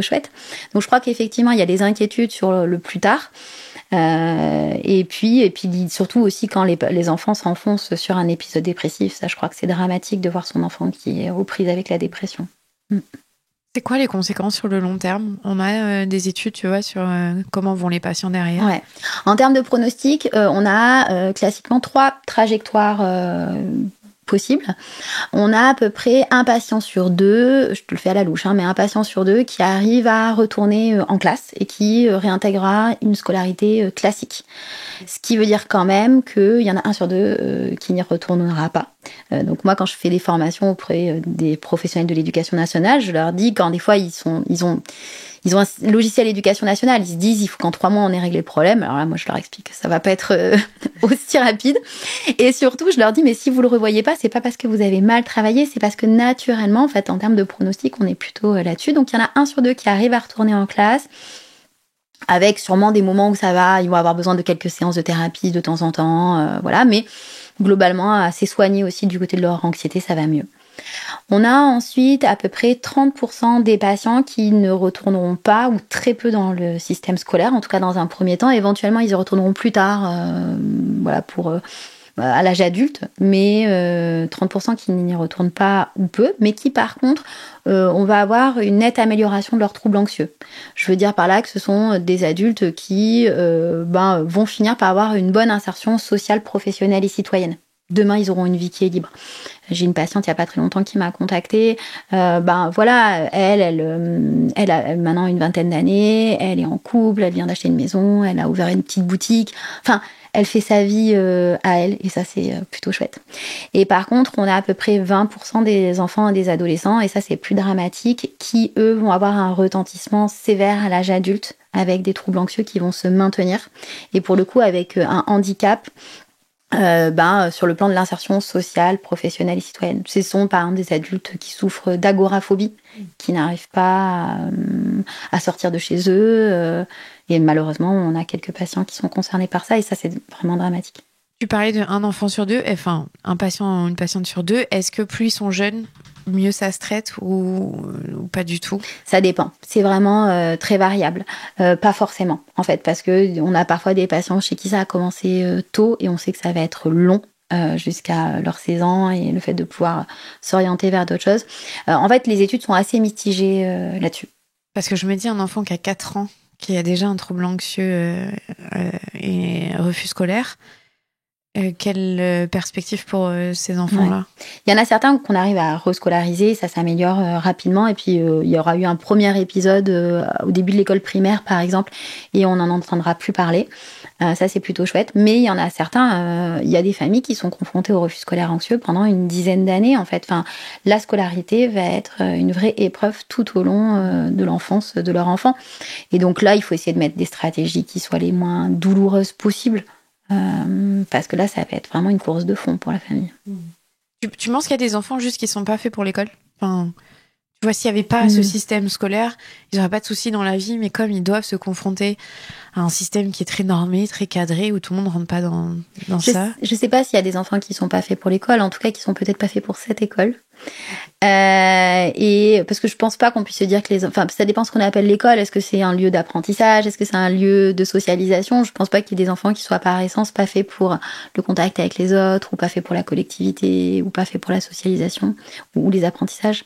chouette. Donc je crois qu'effectivement, il y a des inquiétudes sur le plus tard. Et puis surtout aussi quand les enfants s'enfoncent sur un épisode dépressif. Ça, je crois que c'est dramatique de voir son enfant qui est aux prises avec la dépression. C'est quoi les conséquences sur le long terme? On a des études, tu vois, sur comment vont les patients derrière. Ouais. En termes de pronostic, on a classiquement 3 trajectoires possibles. On a à peu près un patient sur 2, je te le fais à la louche, mais un patient sur 2 qui arrive à retourner en classe et qui réintégrera une scolarité classique. Ce qui veut dire quand même qu'il y en a un sur 2 qui n'y retournera pas. Donc moi, quand je fais des formations auprès des professionnels de l'éducation nationale, je leur dis quand des fois ils ont un logiciel éducation nationale, ils se disent il faut qu'en 3 mois on ait réglé le problème. Alors là, moi je leur explique que ça va pas être aussi rapide. Et surtout, je leur dis mais si vous le revoyez pas, c'est pas parce que vous avez mal travaillé, c'est parce que naturellement, en fait, en termes de pronostic, on est plutôt là-dessus. Donc il y en a un sur 2 qui arrive à retourner en classe, avec sûrement des moments où ça va, ils vont avoir besoin de quelques séances de thérapie de temps en temps, voilà. Mais globalement, assez soignés aussi du côté de leur anxiété, ça va mieux. On a ensuite à peu près 30% des patients qui ne retourneront pas ou très peu dans le système scolaire, en tout cas dans un premier temps. Éventuellement, ils y retourneront plus tard, voilà, pour à l'âge adulte, mais 30% qui n'y retournent pas ou peu, mais qui par contre, on va avoir une nette amélioration de leurs troubles anxieux. Je veux dire par là que ce sont des adultes qui vont finir par avoir une bonne insertion sociale, professionnelle et citoyenne. Demain, ils auront une vie qui est libre. J'ai une patiente il n'y a pas très longtemps qui m'a contactée. Voilà, elle a maintenant une vingtaine d'années, elle est en couple, elle vient d'acheter une maison, elle a ouvert une petite boutique. Enfin, elle fait sa vie à elle et ça, c'est plutôt chouette. Et par contre, on a à peu près 20% des enfants et des adolescents, et ça, c'est plus dramatique, qui, eux, vont avoir un retentissement sévère à l'âge adulte avec des troubles anxieux qui vont se maintenir. Et pour le coup, avec un handicap sur le plan de l'insertion sociale, professionnelle et citoyenne. Ce sont par exemple des adultes qui souffrent d'agoraphobie, qui n'arrivent pas à sortir de chez eux. Et malheureusement, on a quelques patients qui sont concernés par ça et ça, c'est vraiment dramatique. Tu parlais d'un enfant sur 2, enfin, un patient ou une patiente sur 2. Est-ce que plus ils sont jeunes, mieux ça se traite ou pas du tout? Ça dépend. C'est vraiment très variable. Pas forcément, en fait, parce que on a parfois des patients chez qui ça a commencé tôt et on sait que ça va être long jusqu'à leurs 16 ans et le fait de pouvoir s'orienter vers d'autres choses. En fait, les études sont assez mitigées là-dessus. Parce que je me dis, un enfant qui a 4 ans, qui a déjà un trouble anxieux et refus scolaire, quelle perspective pour ces enfants-là? Ouais. Il y en a certains qu'on arrive à rescolariser, ça s'améliore rapidement. Et puis, il y aura eu un premier épisode au début de l'école primaire, par exemple, et on n'en entendra plus parler. Ça, c'est plutôt chouette. Mais il y en a certains, il y a des familles qui sont confrontées au refus scolaire anxieux pendant une dizaine d'années, en fait. Enfin, la scolarité va être une vraie épreuve tout au long de l'enfance de leur enfant. Et donc là, il faut essayer de mettre des stratégies qui soient les moins douloureuses possibles. Parce que là, ça va être vraiment une course de fond pour la famille. Tu penses qu'il y a des enfants juste qui sont pas faits pour l'école? Enfin, tu vois, s'il n'y avait pas ce système scolaire, ils n'auraient pas de soucis dans la vie, mais comme ils doivent se confronter à un système qui est très normé, très cadré, où tout le monde ne rentre pas dans ça. Je sais pas s'il y a des enfants qui sont pas faits pour l'école, en tout cas qui sont peut-être pas faits pour cette école. Et parce que je pense pas qu'on puisse se dire que ça dépend ce qu'on appelle l'école. Est-ce que c'est un lieu d'apprentissage? Est-ce que c'est un lieu de socialisation? Je pense pas qu'il y ait des enfants qui soient par essence pas faits pour le contact avec les autres, ou pas faits pour la collectivité, ou pas faits pour la socialisation, ou les apprentissages.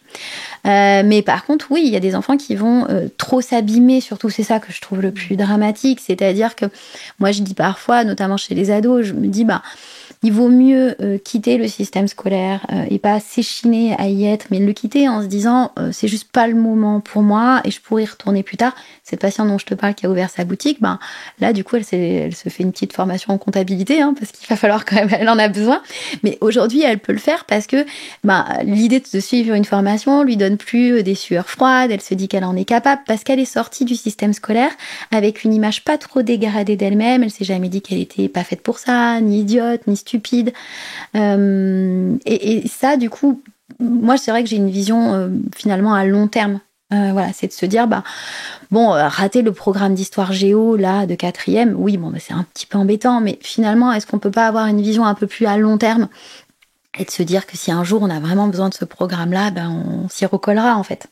Mais par contre, oui, il y a des enfants qui vont trop s'abîmer, surtout c'est ça que je trouve le plus dramatique. C'est-à-dire que moi je dis parfois, notamment chez les ados, je me dis il vaut mieux quitter le système scolaire et pas s'échiner à y être, mais le quitter en se disant c'est juste pas le moment pour moi et je pourrais y retourner plus tard. Cette patiente dont je te parle qui a ouvert sa boutique, là du coup elle se fait une petite formation en comptabilité parce qu'il va falloir quand même, elle en a besoin. Mais aujourd'hui elle peut le faire parce que l'idée de suivre une formation lui donne plus des sueurs froides. Elle se dit qu'elle en est capable parce qu'elle est sortie du système scolaire avec une image pas trop dégradée d'elle-même. Elle s'est jamais dit qu'elle était pas faite pour ça, ni idiote, ni stupide. Et ça, du coup, moi, c'est vrai que j'ai une vision finalement à long terme. Voilà, c'est de se dire, rater le programme d'histoire géo là de 4e, oui, c'est un petit peu embêtant, mais finalement, est-ce qu'on peut pas avoir une vision un peu plus à long terme et de se dire que si un jour on a vraiment besoin de ce programme-là, on s'y recollera en fait.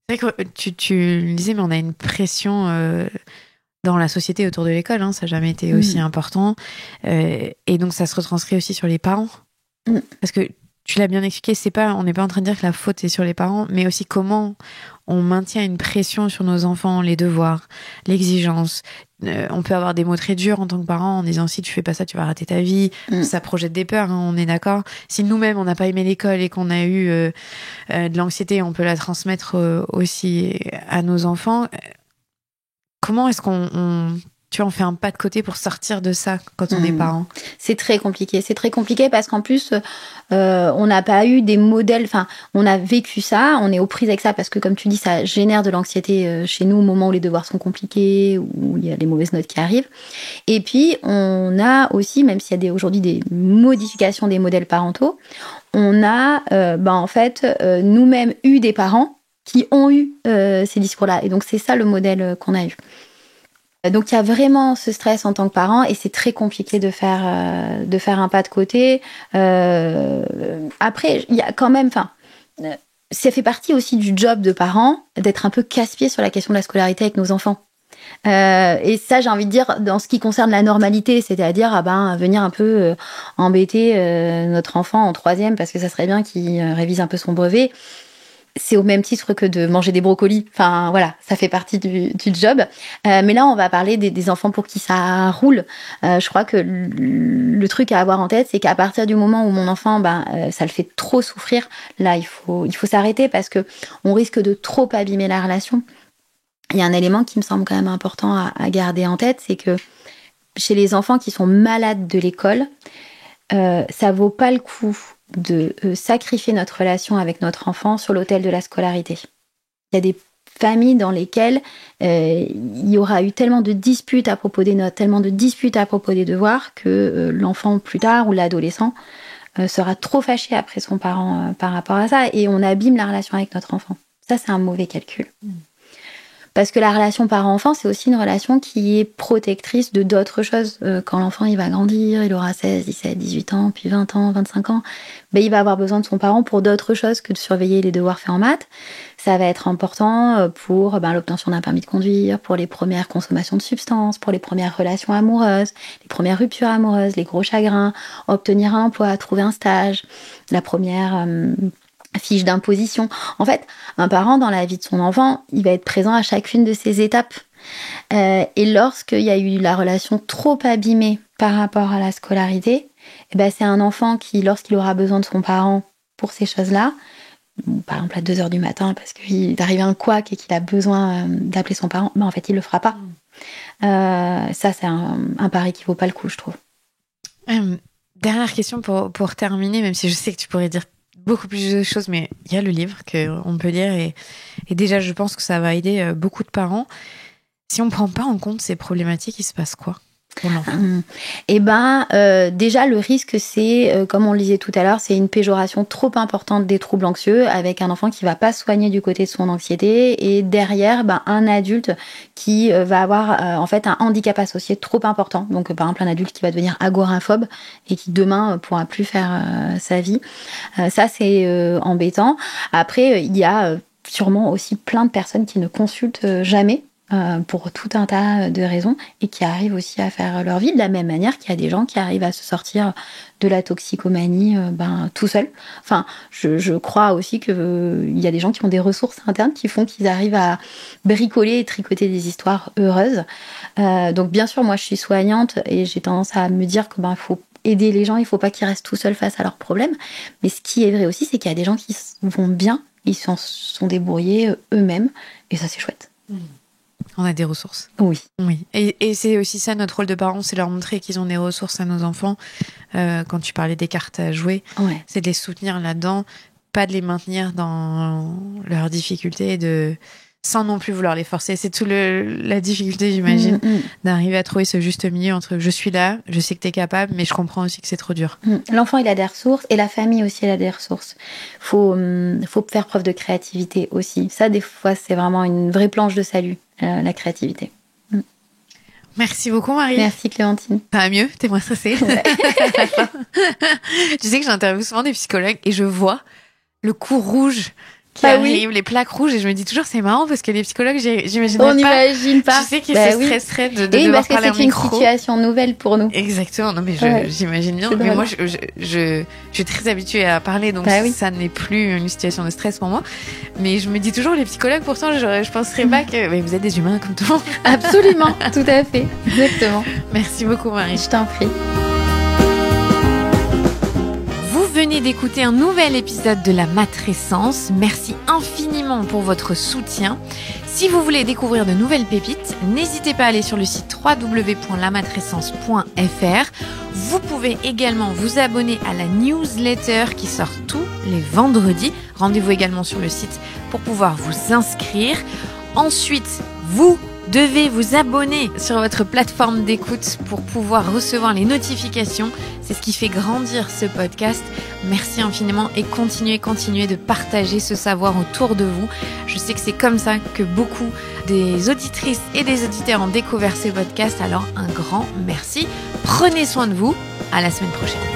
C'est vrai que tu le disais, mais on a une pression dans la société autour de l'école, ça n'a jamais été aussi important. Et donc, ça se retranscrit aussi sur les parents. Parce que tu l'as bien expliqué, on n'est pas en train de dire que la faute est sur les parents, mais aussi comment on maintient une pression sur nos enfants, les devoirs, l'exigence. On peut avoir des mots très durs en tant que parent en disant si tu fais pas ça, tu vas rater ta vie. Ça projette des peurs, hein, on est d'accord. Si nous-mêmes, on n'a pas aimé l'école et qu'on a eu de l'anxiété, on peut la transmettre aussi à nos enfants. Comment est-ce qu'on fait un pas de côté pour sortir de ça quand on est parent? C'est très compliqué. C'est très compliqué parce qu'en plus, on n'a pas eu des modèles. Enfin, on a vécu ça, on est aux prises avec ça parce que, comme tu dis, ça génère de l'anxiété chez nous au moment où les devoirs sont compliqués, où il y a les mauvaises notes qui arrivent. Et puis, on a aussi, même s'il y a aujourd'hui des modifications des modèles parentaux, on a en fait nous-mêmes eu des parents qui ont eu ces discours-là. Et donc, c'est ça le modèle qu'on a eu. Donc il y a vraiment ce stress en tant que parent et c'est très compliqué de faire un pas de côté. Après, il y a quand même, ça fait partie aussi du job de parent d'être un peu casse-pied sur la question de la scolarité avec nos enfants. Et ça, j'ai envie de dire, dans ce qui concerne la normalité, c'est-à-dire venir un peu embêter notre enfant en 3e parce que ça serait bien qu'il révise un peu son brevet. C'est au même titre que de manger des brocolis. Enfin, voilà, ça fait partie du job. Mais là, on va parler des enfants pour qui ça roule. Je crois que le truc à avoir en tête, c'est qu'à partir du moment où mon enfant, ça le fait trop souffrir, là, il faut s'arrêter parce que on risque de trop abîmer la relation. Il y a un élément qui me semble quand même important à garder en tête, c'est que chez les enfants qui sont malades de l'école, ça vaut pas le coup de sacrifier notre relation avec notre enfant sur l'autel de la scolarité. Il y a des familles dans lesquelles il y aura eu tellement de disputes à propos des notes, tellement de disputes à propos des devoirs que l'enfant plus tard ou l'adolescent sera trop fâché après son parent par rapport à ça et on abîme la relation avec notre enfant. Ça, c'est un mauvais calcul. Parce que la relation parent-enfant, c'est aussi une relation qui est protectrice de d'autres choses. Quand l'enfant il va grandir, il aura 16, 17, 18 ans, puis 20 ans, 25 ans, il va avoir besoin de son parent pour d'autres choses que de surveiller les devoirs faits en maths. Ça va être important pour l'obtention d'un permis de conduire, pour les premières consommations de substances, pour les premières relations amoureuses, les premières ruptures amoureuses, les gros chagrins, obtenir un emploi, trouver un stage, la première fiche d'imposition. En fait, un parent dans la vie de son enfant, il va être présent à chacune de ces étapes. Et lorsqu'il y a eu la relation trop abîmée par rapport à la scolarité, c'est un enfant qui, lorsqu'il aura besoin de son parent pour ces choses-là, par exemple à 2h du matin, parce qu'il est arrivé un couac et qu'il a besoin d'appeler son parent, en fait, il le fera pas. Ça, c'est un pari qui vaut pas le coup, je trouve. Dernière question pour terminer, même si je sais que tu pourrais dire beaucoup plus de choses, mais il y a le livre qu'on peut lire et déjà, je pense que ça va aider beaucoup de parents. Si on ne prend pas en compte ces problématiques, il se passe quoi pour l'enfant? Déjà, le risque, c'est, comme on le disait tout à l'heure, c'est une péjoration trop importante des troubles anxieux avec un enfant qui va pas soigner du côté de son anxiété et derrière, un adulte qui va avoir en fait un handicap associé trop important. Donc, par exemple, un adulte qui va devenir agoraphobe et qui demain pourra plus faire sa vie. Ça, c'est embêtant. Après, il y a sûrement aussi plein de personnes qui ne consultent jamais. Pour tout un tas de raisons et qui arrivent aussi à faire leur vie de la même manière qu'il y a des gens qui arrivent à se sortir de la toxicomanie tout seuls. Enfin, je crois aussi qu'il y a des gens qui ont des ressources internes qui font qu'ils arrivent à bricoler et tricoter des histoires heureuses. Donc bien sûr, moi je suis soignante et j'ai tendance à me dire que faut aider les gens, il faut pas qu'ils restent tout seuls face à leurs problèmes. Mais ce qui est vrai aussi, c'est qu'il y a des gens qui vont bien, ils s'en sont débrouillés eux-mêmes et ça c'est chouette. On a des ressources. Oui. Et c'est aussi ça notre rôle de parents, c'est leur montrer qu'ils ont des ressources à nos enfants. Quand tu parlais des cartes à jouer, c'est de les soutenir là-dedans, pas de les maintenir dans leurs difficultés sans non plus vouloir les forcer. C'est tout la difficulté, j'imagine, d'arriver à trouver ce juste milieu entre je suis là, je sais que t'es capable, mais je comprends aussi que c'est trop dur. L'enfant, il a des ressources et la famille aussi, elle a des ressources. Faut faire preuve de créativité aussi. Ça, des fois, c'est vraiment une vraie planche de salut, la créativité. Merci beaucoup, Marie. Merci, Clémentine. Ça va mieux? T'es moins stressée? Ouais. Tu sais que j'interviewe souvent des psychologues et je vois le coup rouge qui arrivent, les plaques rouges, et je me dis toujours c'est marrant parce que les psychologues, j'imagine pas. On n'imagine pas. Tu sais qu'ils se stresseraient de devoir parler en micro. Parce que c'est une situation nouvelle pour nous. Exactement. Non mais j'imagine bien. Mais moi je suis très habituée à parler, donc ça n'est plus une situation de stress pour moi. Mais je me dis toujours les psychologues, pourtant je penserais pas que mais vous êtes des humains comme tout le monde. Absolument, tout à fait, exactement. Merci beaucoup Marie. Je t'en prie. Vous venez d'écouter un nouvel épisode de La Matrescence. Merci infiniment pour votre soutien. Si vous voulez découvrir de nouvelles pépites, n'hésitez pas à aller sur le site www.lamatrescence.fr. Vous pouvez également vous abonner à la newsletter qui sort tous les vendredis. Rendez-vous également sur le site pour pouvoir vous inscrire. Ensuite, vous devez vous abonner sur votre plateforme d'écoute pour pouvoir recevoir les notifications. C'est ce qui fait grandir ce podcast. Merci infiniment et continuez de partager ce savoir autour de vous. Je sais que c'est comme ça que beaucoup des auditrices et des auditeurs ont découvert ce podcast. Alors un grand merci. Prenez soin de vous. À la semaine prochaine.